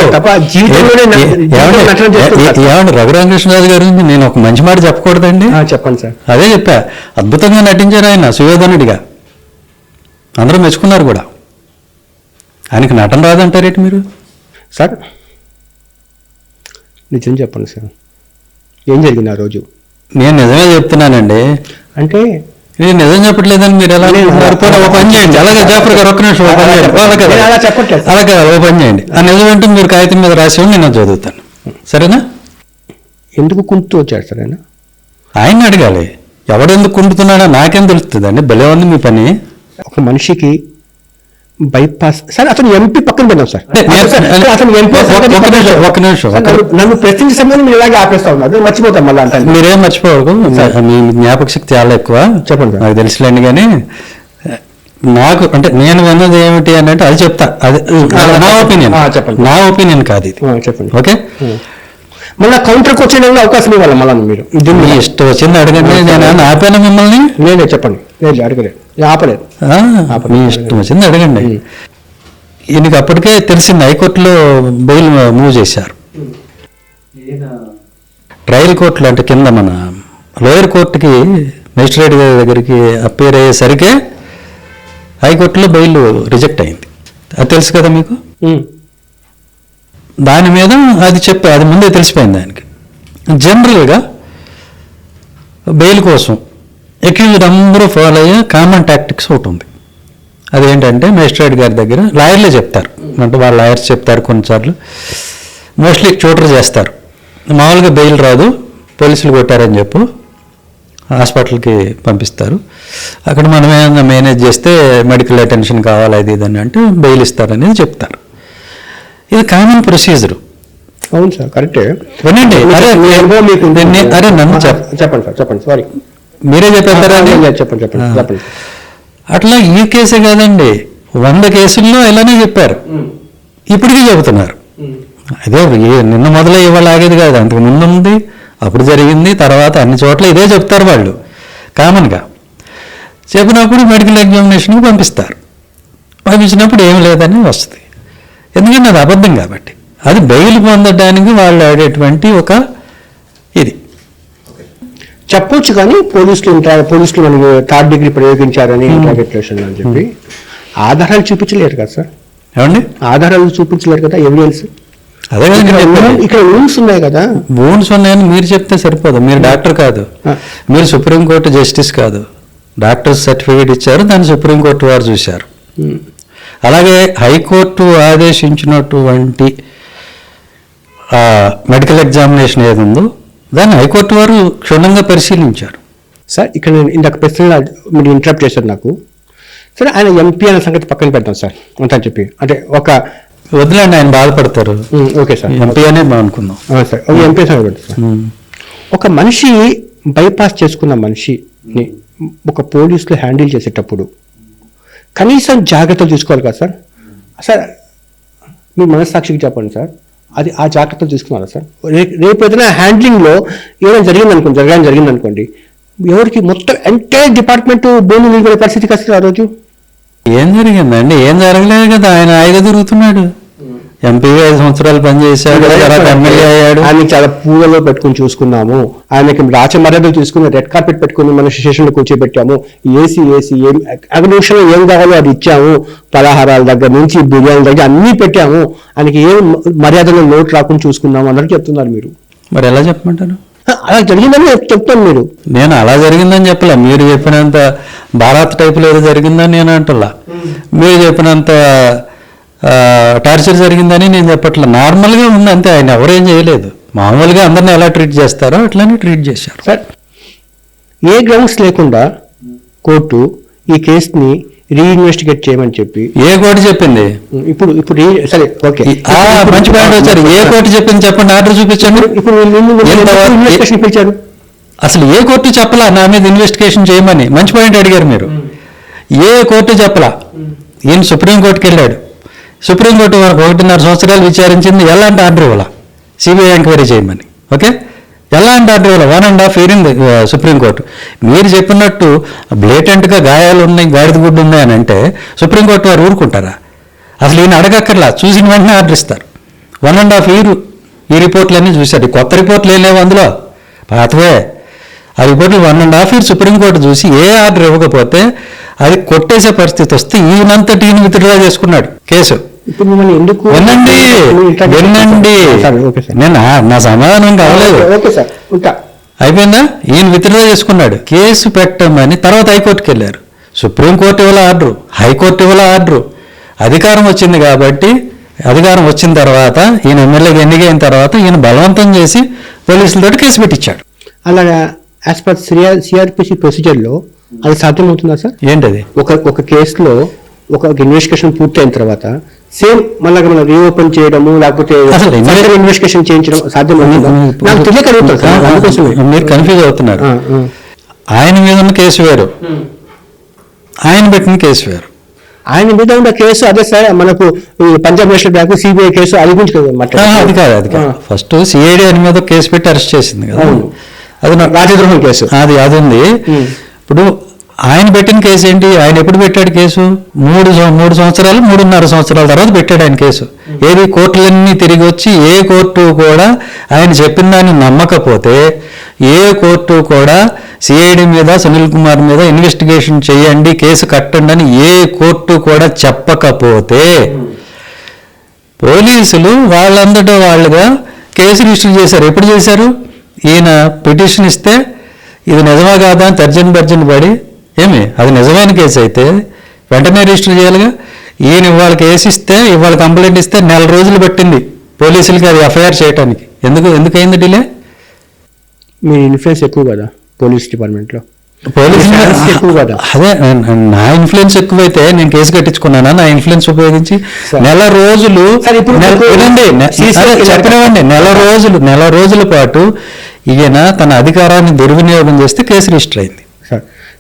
ఏమండి రఘురామకృష్ణరాజు గారి గురించి నేను ఒక మంచి మాట చెప్పకూడదండి? చెప్పండి సార్. అదే చెప్పా, అద్భుతంగా నటించారు ఆయన సుయోధనుడిగా, అందరూ మెచ్చుకున్నారు కూడా. ఆయనకి నటన రాదంటారేంటి మీరు? సార్ నిజం చెప్పండి సార్, ఏం జరిగింది ఆ రోజు? నేను నిజమే చెప్తున్నానండి. అంటే నేను నిజం చెప్పట్లేదని మీరు ఎలా ఓ పని చేయండి. అలాగే జాఫర్ గారు ఒక్క నిమిషం ఓ పని చేయండి. అలాగే ఓ పని చేయండి. ఆ నిజం అంటే మీరు కాగితం మీద రాసి నేను చదువుతాను, సరేనా? ఎందుకు కుంటూ వచ్చాడు సార్ ఆయన? ఆయన అడగాలి, ఎవడెందుకు కుంటున్నాడో నాకేం తెలుస్తుందండి. భలే ఉంది మీ పని. ఒక మనిషికి బైపాస్ సార్, అతను ఎంపీ పక్కన పెడదాం సార్. అతను ఎంపీ ఒక్క నిమిషం నన్ను ప్రశ్నించే సమయంలో మీరు ఇలాగే ఆపేస్తా ఉన్నారు, మర్చిపోతాం మళ్ళీ అంటే. మీరేం మర్చిపోవద్దు, మీ జ్ఞాపక శక్తి చాలా ఎక్కువ. చెప్పండి నాకు తెలుసులేండి. కానీ నాకు అంటే నేను విన్నది ఏమిటి అని అంటే అది చెప్తా, అది నా ఒపీనియన్. చెప్పండి. నా ఒపీనియన్ కాదు ఇది. చెప్పండి. ఓకే, మళ్ళీ కౌంటర్కి వచ్చే అవకాశం ఇవ్వాలి మళ్ళీ మీరు. మీ ఇష్టం వచ్చింది అడగండి. నేను ఆపాను మిమ్మల్ని? నేనే చెప్పండి. నేను అడగలేదు, ఆపలేదు. మీ ఇష్టం వచ్చింది అడగండి. ఈయనకి అప్పటికే తెలిసింది హైకోర్టులో బెయిల్ మూవ్ చేశారు. ట్రయల్ కోర్టులో అంటే కింద మన లోయర్ కోర్టుకి మెజిస్ట్రేట్ గారి దగ్గరికి అప్పేర్ అయ్యేసరికే హైకోర్టులో బెయిల్ రిజెక్ట్ అయింది. అది తెలుసు కదా మీకు? దాని మీద అది ముందే తెలిసిపోయింది ఆయనకి. జనరల్గా బెయిల్ కోసం అక్యూజ్డ్ అందరూ ఫాలో అయ్యే కామన్ టాక్టిక్స్ ఒకటి ఉంది. అదేంటంటే మేజిస్ట్రేట్ గారి దగ్గర లాయర్లే చెప్తారు, అంటే వాళ్ళ లాయర్స్ చెప్తారు. కొన్నిసార్లు మోస్ట్లీ ట్యూటర్ చేస్తారు. మామూలుగా బెయిల్ రాదు, పోలీసులు కొట్టారని చెప్పు హాస్పిటల్కి పంపిస్తారు. అక్కడ మనం ఏమైనా మేనేజ్ చేస్తే మెడికల్ అటెన్షన్ కావాలి అది ఇదని అంటే బెయిల్ ఇస్తారనేది చెప్తారు. ఇది కామన్ ప్రొసీజర్. అవును సార్, కరెక్టే. వినండి. అరే నన్ను చెప్పండి సార్, చెప్పండి. సారీ, మీరే చెప్పారా? చెప్పండి చెప్పండి. అట్లా ఈ కేసే కాదండి, 100 కేసుల్లో ఇలానే చెప్పారు, ఇప్పటికీ చెబుతున్నారు. అదే నిన్న మొదలై ఇవాళ ఆగేది కాదు, అంతకు ముందు ఉంది, అప్పుడు జరిగింది, తర్వాత అన్ని చోట్ల ఇదే చెప్తారు వాళ్ళు కామన్గా. చెప్పినప్పుడు మెడికల్ ఎగ్జామినేషన్కి పంపిస్తారు. పంపించినప్పుడు ఏమి లేదని వస్తుంది, ఎందుకంటే అది అబద్ధం కాబట్టి. అది బెయిల్ పొందడానికి వాళ్ళు ఆడేటువంటి ఒక ఇది చెప్పొచ్చు. కానీ పోలీసులు మనకి 3rd డిగ్రీ ప్రయోగించారని ఇంట్రాగేషన్ అని చెప్పి ఆధారాలు చూపించలేరు కదా సార్? ఏమండి? ఆధారాలు చూపించలేరు కదా, ఎవిడెన్స్. అదే ఇక్కడ రూల్స్ ఉన్నాయి కదా. రూల్స్ ఉన్నాయని మీరు చెప్తే సరిపోదు. మీరు డాక్టర్ కాదు, మీరు సుప్రీంకోర్టు జస్టిస్ కాదు. డాక్టర్ సర్టిఫికేట్ ఇచ్చారు, దాన్ని సుప్రీంకోర్టు వారు చూశారు. అలాగే హైకోర్టు ఆదేశించినటువంటి మెడికల్ ఎగ్జామినేషన్ ఏది ఉందో దాన్ని హైకోర్టు వారు క్షుణ్ణంగా పరిశీలించారు. సార్ ఇక్కడ నేను ఇందాక ప్రశ్న మీరు ఇంటరప్ట్ చేశారు నాకు. సరే, ఆయన ఎంపీ అనే సంగతి పక్కన పెడతాం సార్ అంతా చెప్పి, అంటే ఒక వదిలేండి, ఆయన బాధపడతారు. ఓకే సార్, ఎంపీ అనే అనుకుందాం సార్. ఎంపీ సంగతి పెడతాం సార్. ఒక మనిషి బైపాస్ చేసుకున్న మనిషిని ఒక పోలీసులు హ్యాండిల్ చేసేటప్పుడు కనీసం జాగ్రత్తలు తీసుకోవాలి కదా సార్? సార్ మీ మనస్సాక్షికి చెప్పండి సార్, అది ఆ జాగ్రత్తలు తీసుకున్నారా సార్? రేపు ఏదైనా హ్యాండ్లింగ్లో ఏదైనా జరిగింది అనుకోండి, ఎవరికి మొత్తం ఎంటైర్ డిపార్ట్మెంట్ బోను నిలబడే పరిస్థితికి వస్తుంది ఆ రోజు. ఏం జరిగిందండి? ఏం జరగలేదు కదా. ఆయన హాయిగా తిరుగుతున్నాడు. ఎంపీగా 5 సంవత్సరాలు పనిచేశాడు, తర్వాత ఎమ్మెల్యే అయ్యాడు. ఆయన చాలా పూలలో పెట్టుకుని చూసుకున్నాము, ఆయనకి రాచ మర్యాదలు తీసుకుని రెడ్ కార్పెట్ పెట్టుకుని మన స్టేషన్లో కూర్చోబెట్టాము, ఏసీ ఏం నిమిషంలో ఏం కావాలో అది ఇచ్చాము, పలహారాల దగ్గర నుంచి బిర్యానీ దగ్గర అన్నీ పెట్టాము, ఆయనకి ఏం మర్యాదలో లోటు రాకుండా చూసుకున్నాము అన్నట్టు చెప్తున్నారు మీరు. మరి ఎలా చెప్పమంటారు? అలా జరిగిందని చెప్తాను. మీరు నేను అలా జరిగిందని చెప్పలే, మీరు చెప్పినంత భారత్ టైపులో ఏదో జరిగిందని నేను అంటలా, మీరు చెప్పినంత టార్చర్ జరిగిందని నేను చెప్పట్లే. నార్మల్గా ఉంది అంతే. ఆయన ఎవరేం చేయలేదు, మామూలుగా అందరిని ఎలా ట్రీట్ చేస్తారో అట్లానే ట్రీట్ చేశారు. సార్, ఏ గ్రౌండ్స్ లేకుండా కోర్టు ఈ కేసుని రీఇన్వెస్టిగేట్ చేయమని చెప్పి ఏ కోర్టు చెప్పింది? ఇప్పుడు సరే, ఓకే, మంచి పాయింట్ వచ్చారు. ఏ కోర్టు చెప్పింది చెప్పండి, ఆర్డర్ చూపించండి. ఇప్పుడు ఇన్వెస్టిగేషన్ పిలిచారు, అసలు ఏ కోర్టు చెప్పలా నా మీద ఇన్వెస్టిగేషన్ చేయమని? మంచి పాయింట్ అడిగారు మీరు. ఏ కోర్టు చెప్పలా. ఈయన సుప్రీంకోర్టుకి వెళ్ళాడు, సుప్రీంకోర్టు 1.5 సంవత్సరాలు విచారించింది, ఎలాంటి ఆర్డర్ ఇవ్వాల? సిబిఐ ఎంక్వైరీ చేయమని. ఓకే, ఎలాంటి ఆర్డర్ ఇవ్వాలి? 1.5 year ఇన్ సుప్రీంకోర్టు. మీరు చెప్పినట్టు బ్లేటెంట్గా గాయాలు ఉన్నాయి, గాడిద గుడ్డు ఉన్నాయి అని అంటే సుప్రీంకోర్టు వారు ఊరుకుంటారా? అసలు ఈయన అడగక్కర్లా, చూసిన వెంటనే ఆర్డర్ ఇస్తారు. 1.5 year ఈ రిపోర్ట్లన్నీ చూశారు. కొత్త రిపోర్ట్లు ఏం లేవు అందులో, పాతవే. ఆ రిపోర్ట్లు 1.5 year సుప్రీంకోర్టు చూసి ఏ ఆర్డర్ ఇవ్వకపోతే అది కొట్టేసే పరిస్థితి వస్తే ఈయనంతటి ఈయన విత్డ్రా చేసుకున్నాడు కేసు. ఇప్పుడు మిమ్మల్ని ఎందుకు వినండి నేను నా సమాధానం కావలేదు. ఓకే సార్, ఉంటా. అయిపోయిందా? ఈయన విత్డ్రా చేసుకున్నాడు, కేసు పెట్టమని. తర్వాత హైకోర్టుకి వెళ్ళారు. సుప్రీంకోర్టు ఇవ్వాల ఆర్డరు, హైకోర్టు ఇవ్వాల ఆర్డరు. అధికారం వచ్చింది కాబట్టి, అధికారం వచ్చిన తర్వాత ఈయన ఎమ్మెల్యేగా ఎన్నికైన తర్వాత ఈయన బలవంతం చేసి పోలీసులతో కేసు పెట్టించాడు. అలాగా యాజ్ పర్ సిఆర్పిసి ప్రొసీజర్లో అది సాధ్యమవుతుందా సార్? ఏంటది? ఒక కేసులో ఒక ఇన్వెస్టిగేషన్ పూర్తయిన తర్వాత సేమ్ మళ్ళీ మనం రీఓపెన్ చేయడము, లేకపోతే ఇన్వెస్టిగేషన్ చేయించడం సాధ్యమవుతుందా? నాకు తెలియక అడుగుతాను సార్, అందుకోసమే. మీరు కన్ఫ్యూజ్ అవుతున్నారు. ఆయన మీద ఉన్న కేసు వేరు, ఆయన పెట్టిన కేసు వేరు. ఆయన మీద ఉన్న కేసు అదే సార్, మనకు Punjab national bank CBI case అది గురించి అది కాదు. ఫస్ట్ సిఐడి ఆయన మీద కేసు పెట్టి అరెస్ట్ చేసింది కదా, అది రాజద్రోహం కేసు. అది ఉంది. ఇప్పుడు ఆయన పెట్టిన కేసు ఏంటి? ఆయన ఎప్పుడు పెట్టాడు కేసు? 3 సంవత్సరాలు 3.5 సంవత్సరాల తర్వాత పెట్టాడు ఆయన కేసు. ఏది? కోర్టులన్నీ తిరిగి వచ్చి ఏ కోర్టు కూడా ఆయన చెప్పిన దాన్ని నమ్మకపోతే, ఏ కోర్టు కూడా సిఐడి మీద, సునీల్ కుమార్ మీద ఇన్వెస్టిగేషన్ చేయండి, కేసు కట్టండి అని ఏ కోర్టు కూడా చెప్పకపోతే పోలీసులు వాళ్ళంతటా వాళ్ళుగా కేసు రిజిస్టర్ చేశారు. ఎప్పుడు చేశారు? ఈయన పిటిషన్ ఇస్తే ఇది నిజమా కాదా అని తర్జన పడి, అది నిజమైన కేసు అయితే వెంటనే రిజిస్టర్ చేయాలిగా. ఈయన ఇవాళ కేసు ఇస్తే, ఇవాళ కంప్లైంట్ ఇస్తే 1 నెల రోజులు పట్టింది పోలీసులకి అది ఎఫ్ఐఆర్ చేయడానికి. ఎందుకైంది డిలే? మీ ఇన్ఫ్లుయెన్స్ ఎక్కువ కదా పోలీస్ డిపార్ట్మెంట్లో. ఎక్కువ కదా. అదే, నా ఇన్ఫ్లుయెన్స్ ఎక్కువైతే నేను కేసు కట్టించుకున్నానా? నా ఇన్ఫ్లుయెన్స్ ఉపయోగించి 1 నెల రోజులు చెప్పనివ్వండి, 1 నెల రోజుల పాటు ఈయన తన అధికారాన్ని దుర్వినియోగం చేస్తే కేసు రిజిస్టర్ అయింది.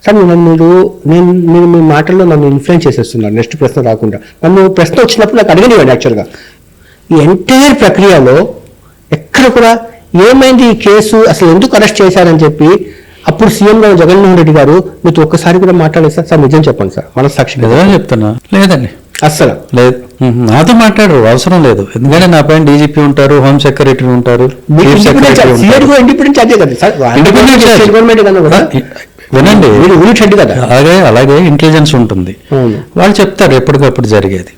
సార్ నేను మీ మాటల్లో నన్ను ఇన్ఫ్లుయెన్స్ చేసేస్తున్నాను. నెక్స్ట్ ప్రశ్న రాకుండా నన్ను ప్రశ్న వచ్చినప్పుడు నాకు అడగనివ్వండి. యాక్చువల్గా ఈ ఎంటైర్ ప్రక్రియలో ఎక్కడ కూడా ఏమైంది ఈ కేసు, అసలు ఎందుకు అరెస్ట్ చేశారని చెప్పి అప్పుడు సీఎం గారు జగన్మోహన్ రెడ్డి గారు మీతో ఒక్కసారి కూడా మాట్లాడలేదు సార్? సార్ నిజం చెప్పండి సార్, మనస్సాక్షి చెప్తున్నా. లేదండి, అస్సలు లేదు. నాతో మాట్లాడరు, అవసరం లేదు. ఎందుకంటే నా పైన డీజీపీ ఉంటారు, హోమ్ సెక్రటరీ ఉంటారు. వినండి, అలాగే ఇంటెలిజెన్స్ ఉంటుంది, వాళ్ళు చెప్తారు ఎప్పటికప్పుడు జరిగేది.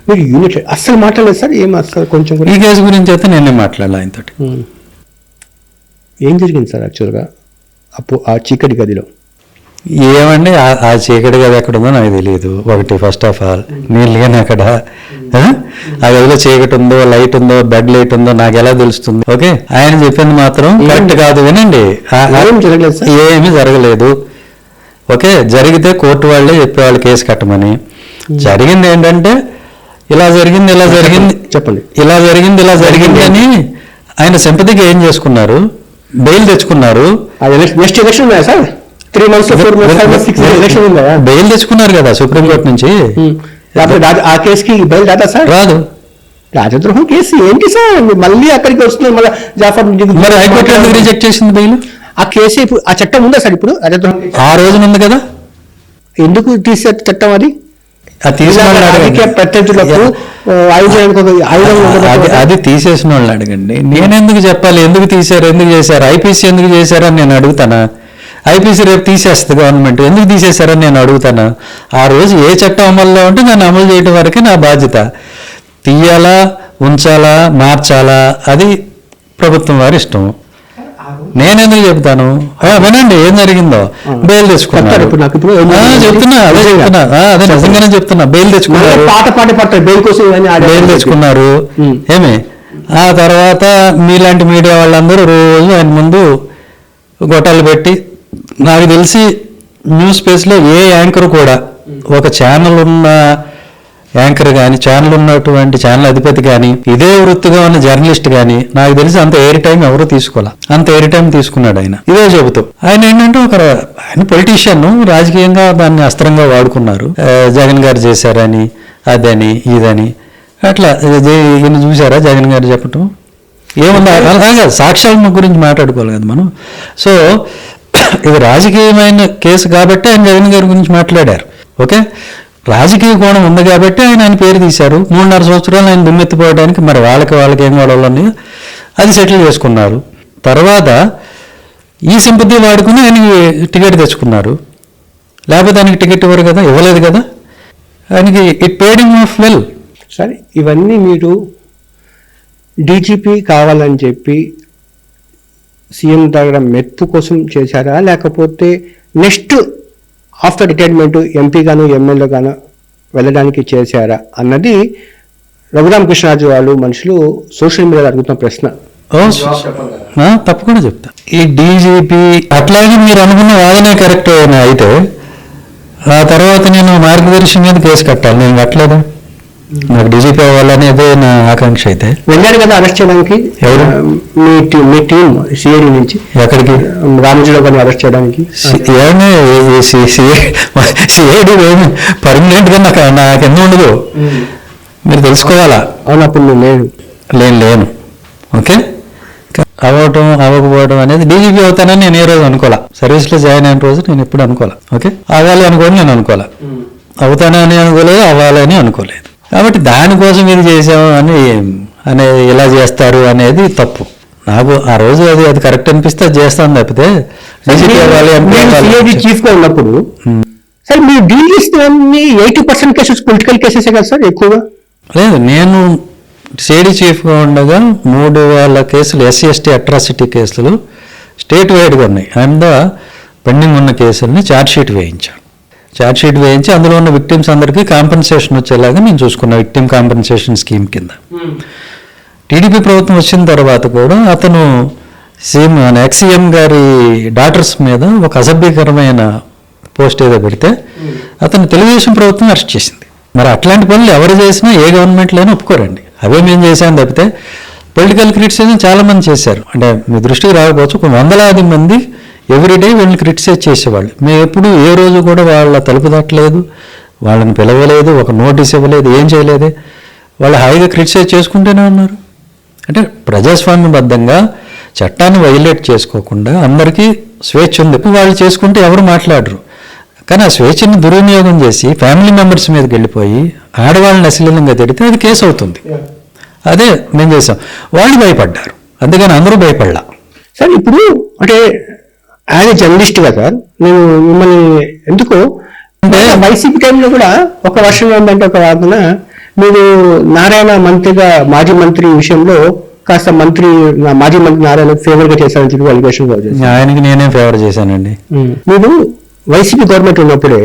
మీరు యూనిట్ అస్సలు మాట్లాడలేదు సార్? ఏం అసలు కొంచెం ఈ కేసు గురించి అయితే నేనే మాట్లాడాలి ఆయనతోటి. ఏం జరిగింది సార్ యాక్చువల్గా ఆ చీకటి గదిలో? ఏమండి, ఆ చీకటి గది ఎక్కడ ఉందో నాకు తెలియదు. ఒకటి, ఫస్ట్ ఆఫ్ ఆల్ నేను లేను అక్కడ. ఆ గదిలో చీకటి ఉందో, లైట్ ఉందో, బెడ్ లైట్ ఉందో నాకు ఎలా తెలుస్తుంది? ఓకే, ఆయన చెప్పింది మాత్రం కరెక్ట్ కాదు. వినండి, ఏమీ జరగలేదు. ఓకే, జరిగితే కోర్టు వాళ్ళే చెప్పేవాళ్ళు కేసు కట్టమని. జరిగింది ఏంటంటే ఇలా జరిగింది చెప్పండి, ఇలా జరిగింది అని ఆయన సింపతిగా ఏం చేసుకున్నారు, బెయిల్ తెచ్చుకున్నారు. నెక్స్ట్ ఎలక్షన్ ఉన్నాయా sir? 3 months 4 months 5 months 6 months election ఉందా? బెయిల్ తెచ్చుకున్నారు కదా సుప్రీంకోర్టు నుంచి. ఆ కేసుకి బెయిల్ రాదా సార్? రాదు. రాజద్రోహం కేసు ఏంటి సార్? మళ్ళీ అక్కడికి వస్తున్నారు. మళ్ళీ జాఫర్ మరి హైకోర్టు ఎందుకు రిజెక్ట్ చేసింది బెయిల్? ఆ కేసు ఇప్పుడు ఆ చట్టం ఉందా సార్? ఇప్పుడు రాజద్రోహం ఆ రోజున ఉంది కదా, ఎందుకు తీసే చట్టం అది? ప్రత్యర్థులకు అది తీసేసిన వాళ్ళని అడగండి. నేనెందుకు చెప్పాలి ఎందుకు తీశారు, ఎందుకు చేశారు? ఐపీసీ ఎందుకు చేశారని నేను అడుగుతానా? ఐపీసీ రేపు తీసేస్తుంది గవర్నమెంట్, ఎందుకు తీసేశారని నేను అడుగుతానా? ఆ రోజు ఏ చట్టం అమల్లో ఉంటే దాన్ని అమలు చేయడం వరకే నా బాధ్యత. తీయాలా, ఉంచాలా, మార్చాలా అది ప్రభుత్వం వారి ఇష్టం. నేనెందుకు చెప్తాను? వినండి ఏం జరిగిందో. బెయిల్ తెచ్చుకున్నారు. అదే నిజంగానే చెప్తున్నా. బెయిల్ తెచ్చుకున్నారు. ఏమి ఆ తర్వాత మీలాంటి మీడియా వాళ్ళందరూ రోజు ఆయన ముందు గొట్టాలు పెట్టి, నాకు తెలిసి న్యూస్ స్పేస్లో ఏ యాంకర్ కూడా, ఒక ఛానల్ ఉన్న యాంకర్ కానీ, ఛానల్ ఉన్నటువంటి ఛానల్ అధిపతి కానీ, ఇదే వృత్తిగా ఉన్న జర్నలిస్ట్ కానీ, నాకు తెలిసి అంత ఎయిర్ టైం ఎవరు తీసుకోవాలి. అంత ఎయిర్ టైం తీసుకున్నాడు ఆయన. ఇదే చెబుతూ ఆయన ఏంటంటే ఆయన పొలిటీషియన్, రాజకీయంగా దాన్ని అస్త్రంగా వాడుకున్నారు. జగన్ గారు చేశారని, అదని, ఇదని అట్లా. ఈయన చూసారా జగన్ గారు చెప్పటం? ఏముంది అలాగా సాక్ష్యాల గురించి మాట్లాడుకోవాలి కదా మనం. సో ఇది రాజకీయమైన కేసు కాబట్టి ఆయన జగన్ గారి గురించి మాట్లాడారు. ఓకే, రాజకీయ కోణం ఉంది కాబట్టి ఆయన పేరు తీశారు. 3.5 సంవత్సరాలు ఆయన దుమ్మెత్తిపోవడానికి మరి వాళ్ళకి ఏం గొడవలు ఉన్నాయో అది సెటిల్ చేసుకున్నారు. తర్వాత ఈ సింపతి వాడుకుని ఆయనకి టికెట్ తెచ్చుకున్నారు. లేకపోతే ఆయనకి టికెట్ ఇవ్వరు కదా, ఇవ్వలేదు కదా. ఆయనకి it paid him of well. సరే, ఇవన్నీ మీరు డీజీపీ కావాలని చెప్పి సీఎం దగ్గర మెప్పు కోసం చేశారా, లేకపోతే నెక్స్ట్ ఆఫ్టర్ రిటైర్మెంట్ ఎంపీ గాను ఎమ్మెల్యే గాను వెళ్ళడానికి చేశారా అన్నది రఘురామకృష్ణరాజు వాళ్ళు మనుషులు సోషల్ మీడియాలో అడుగుతున్న ప్రశ్న. తప్పకుండా చెప్తా. ఈ డీజీపీ అట్లాగే మీరు అనుకున్న వాదనే కరెక్ట్ అయితే ఆ తర్వాత నేను మార్గదర్శి మీద కేసు కట్టాలి. నేను కట్టలేదు. నాకు డీజీపీ అవ్వాలని అదే నా ఆకాంక్ష. అయితే వెళ్ళారు కదా అరెస్ట్ చేయడానికి. ఎవరు? మీ టీం సిఐడి నుంచి. ఎక్కడికి? రామజీరావు గారిని అరెస్ట్ చేయడానికి. సిఐడి పర్మనెంట్ గా నాకు ఎన్నో ఉండదు, మీరు తెలుసుకోవాలా. అవును, అప్పుడు నేను లేను. ఓకే, అవ్వటం అవ్వకపోవడం అనేది డీజీపీ అవుతానని నేను ఏ రోజు అనుకోలే. సర్వీస్లో జాయిన్ అయిన రోజు నేను ఎప్పుడు అనుకోలే. ఓకే, అవ్వాలి అనుకోని నేను అనుకోలే, అవుతానని అనుకోలేదు, అవ్వాలని అనుకోలేదు. కాబట్టి దానికోసం ఇది చేసాము అని ఇలా చేస్తారు అనేది తప్పు. నాకు ఆ రోజు అది కరెక్ట్ అనిపిస్తే అది చేస్తాను తప్పితే చీఫ్ గా ఉన్నప్పుడు సార్ మీరు డీల్ చేసినవన్నీ 80% కేసెస్ పొలిటికల్ కేసెస్ కదా సార్ ఎక్కువగా? లేదు, నేను సిఐడి చీఫ్గా ఉండగా 3,000 కేసులు ఎస్సీ ఎస్టీ అట్రాసిటీ కేసులు స్టేట్ వైడ్గా ఉన్నాయి. అండ్ పెండింగ్ ఉన్న కేసుల్ని ఛార్జ్షీట్ వేయించి అందులో ఉన్న విక్టిమ్స్ అందరికీ కాంపెన్సేషన్ వచ్చేలాగా నేను చూసుకున్నా, విక్టిమ్ కాంపెన్సేషన్ స్కీమ్ కింద. టీడీపీ ప్రభుత్వం వచ్చిన తర్వాత కూడా అతను ఎక్స్-సీఎం గారి డాటర్స్ మీద ఒక అసభ్యకరమైన పోస్ట్ ఏదో పెడితే అతను తెలుగుదేశం ప్రభుత్వం అరెస్ట్ చేసింది. మరి అట్లాంటి పనులు ఎవరు చేసినా ఏ గవర్నమెంట్లోనే ఒప్పుకోరండి. అవే మేము చేశాను తప్పితే పొలిటికల్ క్రిటిసిజం చాలామంది చేశారు. అంటే మీ దృష్టికి రాకపోవచ్చు, ఒక 100,000 మంది ఎవ్రీడే వీళ్ళని క్రిటిసైజ్ చేసేవాళ్ళు. మేము ఎప్పుడు ఏ రోజు కూడా వాళ్ళ తలుపు తట్టలేదు, వాళ్ళని పిలవలేదు, ఒక నోటీస్ ఇవ్వలేదు, ఏం చేయలేదే. వాళ్ళు హాయిగా క్రిటిసైజ్ చేసుకుంటూనే ఉన్నారు. అంటే ప్రజాస్వామ్యబద్ధంగా చట్టాన్ని వైలేట్ చేసుకోకుండా అందరికీ స్వేచ్ఛ ఉంది. వాళ్ళు చేసుకుంటే ఎవరు మాట్లాడరు. కానీ ఆ స్వేచ్ఛని దుర్వినియోగం చేసి ఫ్యామిలీ మెంబర్స్ మీదకి వెళ్ళిపోయి ఆడవాళ్ళని అశ్లీలంగా తిడితే అది కేసు అవుతుంది. అదే మేము చేసాం. వాళ్ళు భయపడ్డారు, అందుకని అందరూ భయపడలా. సార్ ఇప్పుడు అంటే యాజ్ ఏ జర్నలిస్ట్గా సార్ నేను మిమ్మల్ని ఎందుకో అంటే వైసీపీ టైంలో కూడా ఒక వర్షం ఏంటంటే ఒక వాదన మీరు నారాయణ మంత్రిగా మాజీ మంత్రి విషయంలో కాస్త మాజీ మంత్రి నారాయణ ఫేవర్ గా చేశారని చెప్పి అలిగేషన్. ఆయనకి నేనే ఫేవర్ చేశానండి. మీరు వైసీపీ గవర్నమెంట్ ఉన్నప్పుడే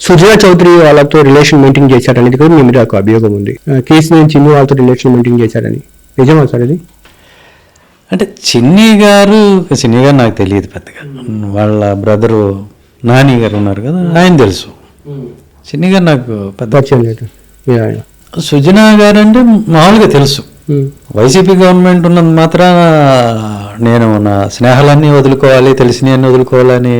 సుజనా చౌదరి వాళ్ళతో రిలేషన్ మెయింటైన్ చేశారనేది కూడా మీ మీద ఒక అభియోగం ఉంది. కేసీఆర్ చిన్ని వాళ్ళతో రిలేషన్ మెయింటైన్ చేశారని నిజమా సార్ అది? అంటే చిన్ని గారు నాకు తెలియదు పెద్దగా. వాళ్ళ బ్రదరు నాని గారు ఉన్నారు కదా, ఆయన తెలుసు. చిన్ని గారు నాకు పెద్ద లేదు. సుజనా గారు అంటే మామూలుగా తెలుసు. వైసీపీ గవర్నమెంట్ ఉన్నది మాత్రం నేను నా స్నేహాలన్నీ వదులుకోవాలి, తెలిసినవన్నీ వదులుకోవాలని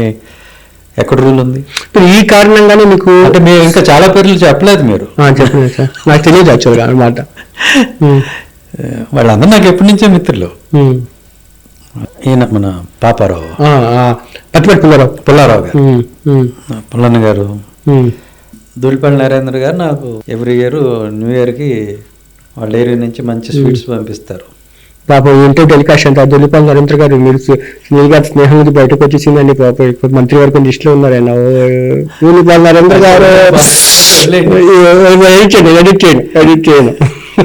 ఎక్కడ రూల్ ఉంది? ఇప్పుడు ఈ కారణంగానే మీకు అంటే మీరు ఇంకా చాలా పేర్లు చెప్పలేదు. మీరు చెప్పలేదు సార్, నాకు తెలియదు యాక్చువల్గా అన్నమాట. వాళ్ళందరూ నాకు ఎప్పటి నుంచో మిత్రులు. ఈయన మన పాపారావు, పుల్లారావు గారు, పుల్లన్న గారు, దూలిపల్లి నరేంద్ర గారు నాకు ఎవ్రీ ఇయర్ న్యూ ఇయర్కి వాళ్ళ ఏరియా నుంచి మంచి స్వీట్స్ పంపిస్తారు. పాపం ఇంటో టెలికాస్ట్ అంతా దూలిపల్లి నరేంద్ర గారు మీరు సునీల్ గారి స్నేహం నుంచి బయటకు వచ్చేసిందండి. పాపం ఇప్పుడు మంత్రివర్గం లిస్టులో ఉన్నారు ఆయన. దూలిపల్లి నరేంద్ర గారు ఎడిట్ చేయను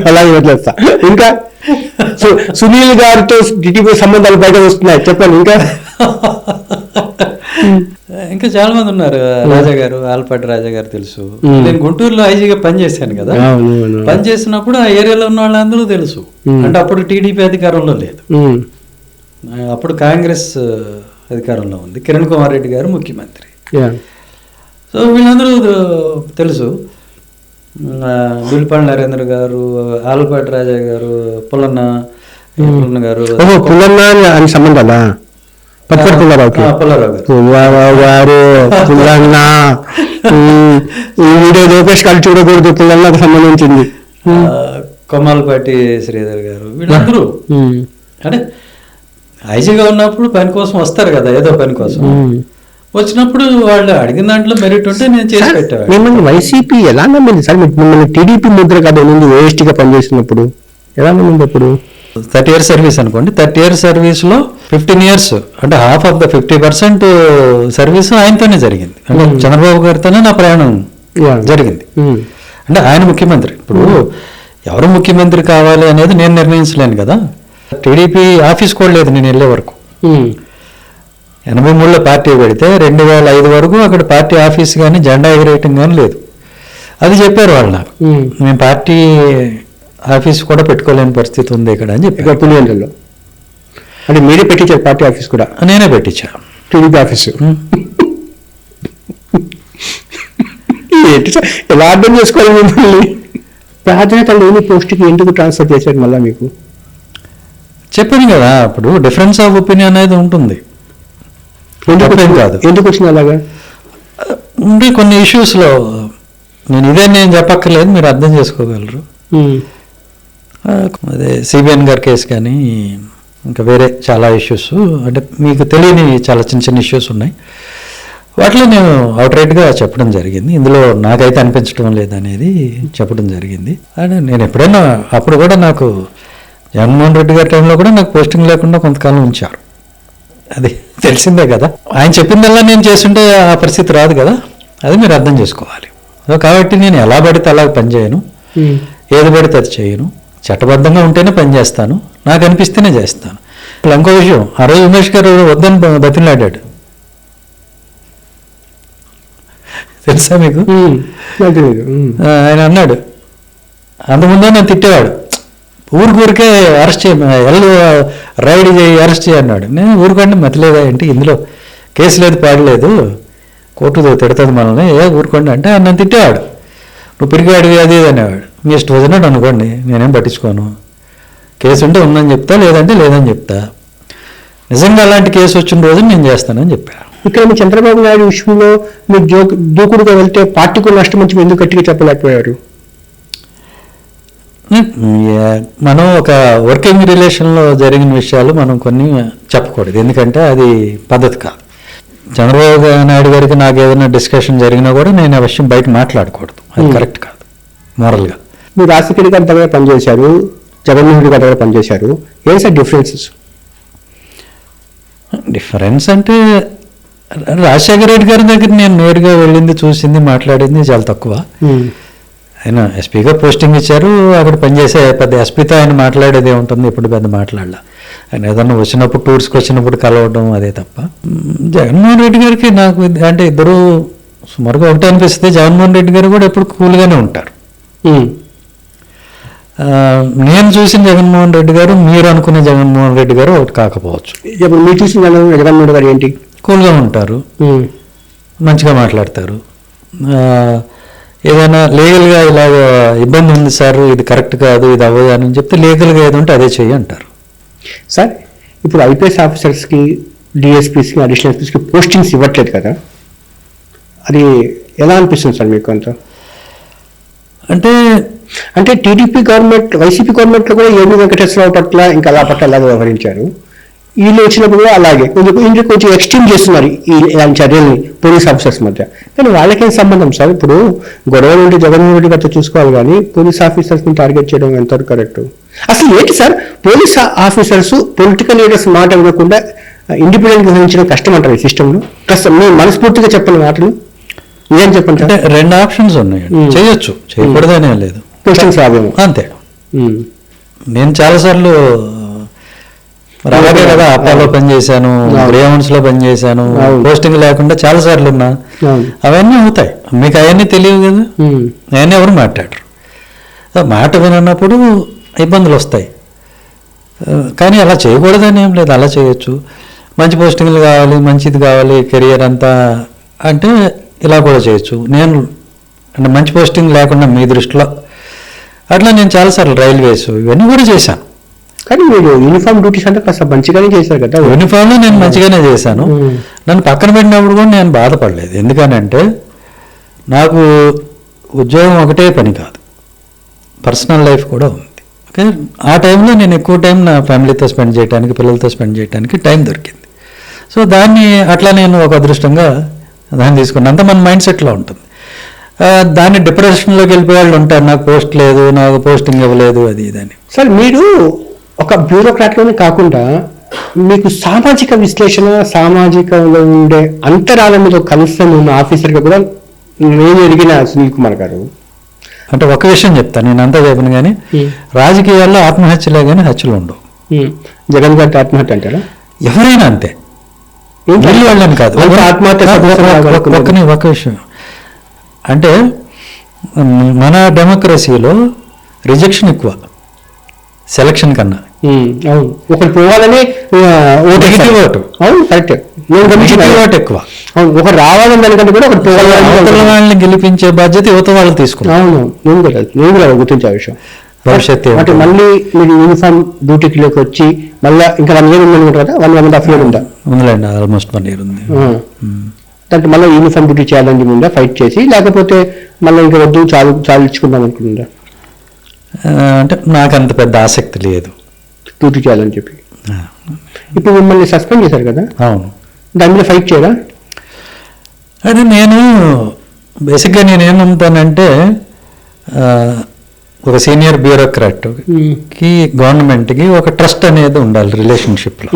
అలాగే వదిలేస్తా. ఇంకా సునీల్ గారితో టీడీపీ సంబంధాలు బయట వస్తున్నాయి, చెప్పండి. ఇంకా చాలా మంది ఉన్నారు. రాజా గారు, ఆల్పాటి రాజా గారు తెలుసు. నేను గుంటూరులో ఐజీగా పనిచేశాను కదా, పనిచేసినప్పుడు ఆ ఏరియాలో ఉన్న వాళ్ళందరూ తెలుసు. అంటే అప్పుడు టీడీపీ అధికారంలో లేదు, అప్పుడు కాంగ్రెస్ అధికారంలో ఉంది. కిరణ్ కుమార్ రెడ్డి గారు ముఖ్యమంత్రి. సో వీళ్ళందరూ తెలుసు. దూలిపల్లి నరేంద్ర గారు, ఆల్పాటి రాజా గారు, పుల్లన్న గారు. పుల్లన్న సంబంధాలా? పుల్లారావు గారు పుల్లన్న ఈ వీడియో లోకేష్ గారు చూడకూడదు, పుల్లన్నకు సంబంధించింది. కొమ్మాలపాటి శ్రీధర్ గారు వీళ్ళందరూ అంటే ఐజీగా ఉన్నప్పుడు పని కోసం వస్తారు కదా, ఏదో పని కోసం వచ్చినప్పుడు వాళ్ళు అడిగిన దాంట్లో మెరిట్ ఉంటే నేను చేసి పెట్టాను. మిమ్మల్ని వైసీపీ ఎలా నమ్మింది సార్? మిమ్మల్ని టీడీపీ ముద్ర కదా ఉంది ఓఎస్టీగా పనిచేసినప్పుడు ఎలా నమ్మింది అప్పుడు? 30 years సర్వీస్ అనుకోండి, 30 years సర్వీస్లో 15 years అంటే హాఫ్ ఆఫ్ ద 50% సర్వీస్ ఆయనతోనే జరిగింది. అంటే చంద్రబాబు గారితోనే నా ప్రయాణం జరిగింది. అంటే ఆయన ముఖ్యమంత్రి. ఇప్పుడు ఎవరు ముఖ్యమంత్రి కావాలి అనేది నేను నిర్ణయించలేను కదా. టీడీపీ ఆఫీస్ కూడా లేదు నేను వెళ్ళే వరకు. 83లో పార్టీ పెడితే 2005 వరకు అక్కడ పార్టీ ఆఫీస్ కానీ జెండా ఎగరేయటం కానీ లేదు. అది చెప్పారు వాళ్ళు నాకు. మేము పార్టీ ఆఫీస్ కూడా పెట్టుకోలేని పరిస్థితి ఉంది ఇక్కడ అని చెప్పి. పులివెందులలో అంటే మీరే పెట్టించారు పార్టీ ఆఫీస్ కూడా? నేనే పెట్టించా టీడీపీ ఆఫీసు. ఏంటి సార్ ఎలా అర్థం చేసుకోవాలి మిమ్మల్ని? ప్రాధాన్యత లేని పోస్ట్కి ఎందుకు ట్రాన్స్ఫర్ చేశారు మళ్ళీ మీకు? చెప్పాను కదా, అప్పుడు డిఫరెన్స్ ఆఫ్ ఒపీనియన్ అనేది ఉంటుంది. ఎందుకు వచ్చింది అలాగా? ఉండే కొన్ని ఇష్యూస్లో నేను చెప్పక్కర్లేదు, మీరు అర్థం చేసుకోగలరు. అదే సిబిఎన్ గారి కేసు కానీ ఇంకా వేరే చాలా ఇష్యూస్, అంటే మీకు తెలియని చాలా చిన్న చిన్న ఇష్యూస్ ఉన్నాయి. వాటిలో నేను అవుట్రైట్గా చెప్పడం జరిగింది. ఇందులో నాకైతే అనిపించడం లేదనేది చెప్పడం జరిగింది. అని నేను ఎప్పుడైనా అప్పుడు కూడా నాకు జగన్మోహన్ రెడ్డి గారి టైంలో కూడా నాకు పోస్టింగ్ లేకుండా కొంతకాలం ఉంచారు. అది తెలిసిందే కదా. ఆయన చెప్పిందల్లా నేను చేస్తుంటే ఆ పరిస్థితి రాదు కదా, అది మీరు అర్థం చేసుకోవాలి. కాబట్టి నేను ఎలా పడితే అలా పనిచేయను, ఏది పడితే అది చేయను. చట్టబద్ధంగా ఉంటేనే పని చేస్తాను, నాకు అనిపిస్తేనే చేస్తాను. ఇంకో విషయం, ఆ రోజు ఉమేష్ గారు వద్దని బతిలాడాడు, తెలుసా మీకు? ఆయన అన్నాడు, అంతకుముందే నన్ను తిట్టేవాడు, ఊరికే అరెస్ట్ రైడ్ చేయి అరెస్ట్ చేయి అన్నాడు. నేను ఊరుకోండి మతిలేదా ఏంటి, ఇందులో కేసు లేదు పాడలేదు, కోర్టు తిడుతుంది మనల్ని, ఊరుకోండి అంటే నన్ను తిట్టేవాడు. నువ్వు పిరిగాడివి అది అనేవాడు. మీ ఇష్టం వచ్చినట్టు అనుకోండి, నేనేం పట్టించుకోను. కేసు ఉంటే ఉందని చెప్తా, లేదంటే లేదని చెప్తా. నిజంగా అలాంటి కేసు వచ్చిన రోజు నేను చేస్తానని చెప్పాను. ఇక్కడ మీ చంద్రబాబు నాయుడు విషయంలో మీరు దూకుడుగా వెళ్తే పార్టీకు నష్టం వచ్చి ఎందుకు గట్టిగా చెప్పలేకపోయారు? మనం ఒక వర్కింగ్ రిలేషన్లో జరిగిన విషయాలు మనం కొన్ని చెప్పకూడదు, ఎందుకంటే అది పద్ధతి కాదు. చంద్రబాబు నాయుడు గారికి నాకు ఏదైనా డిస్కషన్ జరిగినా కూడా నేను ఆ విషయం బయట మాట్లాడకూడదు, అది కరెక్ట్ కాదు మోరల్గా. మీరు రాజశేఖర్ గారి దగ్గర పనిచేశారు, జగన్మోహన్ రెడ్డి గారి దగ్గర పనిచేశారు, ఏం సార్ డిఫరెన్స్ అంటే రాజశేఖర రెడ్డి గారి దగ్గర నేను నేరుగా వెళ్ళింది, చూసింది, మాట్లాడింది చాలా తక్కువ. ఆయన ఎస్పీగా పోస్టింగ్ ఇచ్చారు, అక్కడ పనిచేసే పెద్ద ఎస్పీతో ఆయన మాట్లాడేది ఏముంటుంది, ఎప్పుడు పెద్ద మాట్లాడాల. ఆయన ఏదన్నా వచ్చినప్పుడు టూర్స్కి వచ్చినప్పుడు కలవడం అదే తప్ప. జగన్మోహన్ రెడ్డి గారికి నాకు అంటే ఇద్దరు సుమారుగా ఒకటే అనిపిస్తుంది. జగన్మోహన్ రెడ్డి గారు కూడా ఎప్పుడు కూల్గానే ఉంటారు. నేను చూసిన జగన్మోహన్ రెడ్డి గారు, మీరు అనుకునే జగన్మోహన్ రెడ్డి గారు ఒకటి కాకపోవచ్చు. ఇప్పుడు మీరు చూసిన జగన్మోహన్ రెడ్డి గారు ఏంటి? కూల్గా ఉంటారు, మంచిగా మాట్లాడతారు. ఏదైనా లీగల్గా ఇలాగ ఇబ్బంది ఉంది సార్, ఇది కరెక్ట్ కాదు, ఇది అవ్వదు అని చెప్తే లీగల్గా ఏది ఉంటే అదే చెయ్యి అంటారు. సార్ ఇప్పుడు ఐపీఎస్ ఆఫీసర్స్కి, డిఎస్పీస్కి, అడిషనల్ ఎస్పీస్కి పోస్టింగ్స్ ఇవ్వట్లేదు కదా, అది ఎలా అనిపిస్తుంది సార్ మీకు? అంత అంటే టీడీపీ గవర్నమెంట్, వైసీపీ గవర్నమెంట్లో కూడా ఏమి వెంకటేశ్వరరావు పట్ల ఇంకా అలా పట్ల అలాగే వ్యవహరించారు. వీళ్ళు వచ్చినప్పుడు కూడా అలాగే కొంచెం ఎక్స్టెండ్ చేస్తున్నారు ఇలాంటి చర్యల్ని పోలీస్ ఆఫీసర్స్ మధ్య. కానీ వాళ్ళకేం సంబంధం సార్? ఇప్పుడు గొడవ నుండి జగన్మోహన్ రెడ్డి గారితో చూసుకోవాలి, కానీ పోలీస్ ఆఫీసర్స్ని టార్గెట్ చేయడం ఎంతవరకు కరెక్ట్? అసలు ఏంటి sir, police officers political leaders మాట ఇవ్వకుండా ఇండిపెండెంట్గా గ్రహించడం కష్టం అంటారు ఈ సిస్టంలో? ప్రస్తుతం మీరు మనస్ఫూర్తిగా చెప్పిన మాటలు ఏం చెప్పండి? అంటే రెండు ఆప్షన్స్ ఉన్నాయి, చేయొచ్చు, చేయకూడదనే లేదు, క్వశ్చన్స్ రావేమో అంతే. నేను చాలాసార్లు అలాగే కదా, అప్పాలో పనిచేశాను, గ్రేవన్స్ లో పనిచేశాను, పోస్టింగ్ లేకుండా చాలా సార్లు ఉన్నా. అవన్నీ అవుతాయి, మీకు అవన్నీ తెలియవు కదా, అవన్నీ ఎవరు మాట్లాడరు. మాట వినప్పుడు ఇబ్బందులు వస్తాయి, కానీ అలా చేయకూడదని ఏం లేదు, అలా చేయొచ్చు. మంచి పోస్టింగ్లు కావాలి, మంచిది కావాలి, కెరియర్ అంతా అంటే ఇలా కూడా చేయొచ్చు. నేను అంటే మంచి పోస్టింగ్ లేకుండా మీ దృష్టిలో అట్లా నేను చాలాసార్లు రైల్వేస్ ఇవన్నీ కూడా చేశాను. కానీ మీరు యూనిఫామ్ డ్యూటీస్ అంటే కాస్త మంచిగానే చేశారు కదా? యూనిఫామ్లో నేను మంచిగానే చేశాను. నన్ను పక్కన పెట్టినప్పుడు కూడా నేను బాధపడలేదు, ఎందుకనంటే నాకు ఉద్యోగం ఒకటే పని కాదు, పర్సనల్ లైఫ్ కూడా ఉంది. కానీ ఆ టైంలో నేను ఎక్కువ టైం నా ఫ్యామిలీతో స్పెండ్ చేయడానికి, పిల్లలతో స్పెండ్ చేయడానికి టైం దొరికింది. సో దాన్ని అట్లా నేను ఒక అదృష్టంగా దాన్ని తీసుకున్నాను. అంతా మన మైండ్ సెట్లో ఉంటుంది. దాన్ని డిప్రెషన్లోకి వెళ్ళిపోయే వాళ్ళు ఉంటారు, నాకు పోస్ట్ లేదు, నాకు పోస్టింగ్ ఇవ్వలేదు, అది ఇదని. సార్ మీరు ఒక బ్యూరోక్రాట్లోనే కాకుండా మీకు సామాజిక విశ్లేషణ, సామాజికంలో ఉండే అంతరాల మీద కన్సర్న్ ఉన్న ఆఫీసర్గా కూడా నేను ఎదిగిన సునీల్ కుమార్ గారు. అంటే ఒక విషయం చెప్తాను, నేను అంతా చెప్పను కానీ రాజకీయాల్లో ఆత్మహత్యలే కానీ హత్యలు ఉండవు. జగన్ గారి ఆత్మహత్య అంటారా? ఎవరైనా అంతే, వాళ్ళని కాదు. ఒక విషయం అంటే మన డెమోక్రసీలో రిజెక్షన్ ఎక్కువ సెలక్షన్ కన్నా. అవును, ఒకరు పోవాలని నెగిటివ్ ఓటు. అవును, కరెక్ట్. నెగిటివ్ ఓటు ఎక్కువ. అవును, ఒకరు రావాలని దానికంటే కూడా ఒకరు పోవాలని వాళ్ళని గెలిపించే బాధ్యత యువత వాళ్ళు తీసుకున్నారు. అవును, నేను కూడా గుర్తించే విషయం. భవిష్యత్తు అంటే మళ్ళీ మీరు యూనిఫామ్ డ్యూటీలోకి వచ్చి మళ్ళీ ఇంకా 1 year ఉందనుకుంటారు కదా, 1.5 year ఉందా? ఉందిలేండి, ఆల్మోస్ట్ 1 year ఉంది. దాంట్లో మళ్ళీ యూనిఫామ్ డ్యూటీ చేయాలని ముందా ఫైట్ చేసి, లేకపోతే మళ్ళీ ఇంకా వద్దు చాలించుకుందాం అనుకుంటుందా? అంటే నాకు అంత పెద్ద ఆసక్తి లేదు డ్యూటీ చేయాలని చెప్పి. ఇప్పుడు మిమ్మల్ని సస్పెండ్ చేశారు కదా, అవును, దాని మీద ఫైట్ చేయరా? అంటే నేను బేసిక్గా నేనేం నమ్ముతానంటే ఒక సీనియర్ బ్యూరోక్రాట్కి గవర్నమెంట్కి ఒక ట్రస్ట్ అనేది ఉండాలి రిలేషన్షిప్లో.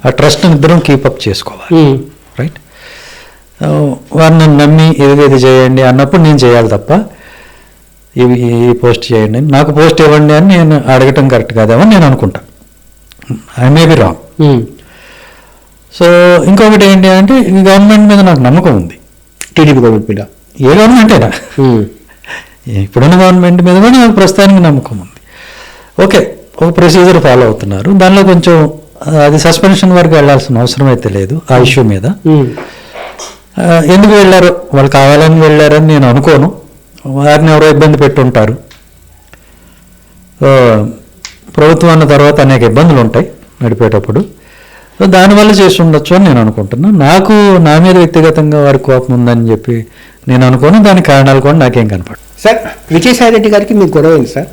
ఆ ట్రస్ట్ ఇద్దరం కీపప్ చేసుకోవాలి, రైట్? వారిని నమ్మి ఇది చేయండి అన్నప్పుడు నేను చేయాలి తప్ప ఈ పోస్ట్ చేయండి, నాకు పోస్ట్ ఇవ్వండి అని నేను అడగటం కరెక్ట్ కాదేమో నేను అనుకుంటా. I may be wrong. So ఇంకొకటి ఏంటి అంటే ఈ గవర్నమెంట్ మీద నాకు నమ్మకం ఉంది. టీడీపీ గవర్నమెంట్ మీద, ఏ గవర్నమెంట్ అయినా, ఇప్పుడున్న గవర్నమెంట్ మీద కూడా నాకు ప్రస్తుతానికి నమ్మకం ఉంది. ఓకే, ఒక ప్రొసీజర్ ఫాలో అవుతున్నారు, దానిలో కొంచెం అది సస్పెన్షన్ వరకు వెళ్ళాల్సిన అవసరం అయితే లేదు ఆ ఇష్యూ మీద. ఎందుకు వెళ్ళారు, వాళ్ళు కావాలని వెళ్ళారని నేను అనుకోను. వారిని ఎవరో ఇబ్బంది పెట్టుంటారు. ప్రభుత్వం అన్న తర్వాత అనేక ఇబ్బందులు ఉంటాయి నడిపేటప్పుడు. సో దానివల్ల చేసి ఉండొచ్చు అని నేను అనుకుంటున్నాను. నాకు నా మీద వ్యక్తిగతంగా వారి కోపం ఉందని చెప్పి నేను అనుకోను. దానికి కారణాలు కూడా నాకేం కనపడదు. సార్, విజయసాయి రెడ్డి గారికి మీకు గొడవ అయింది సార్?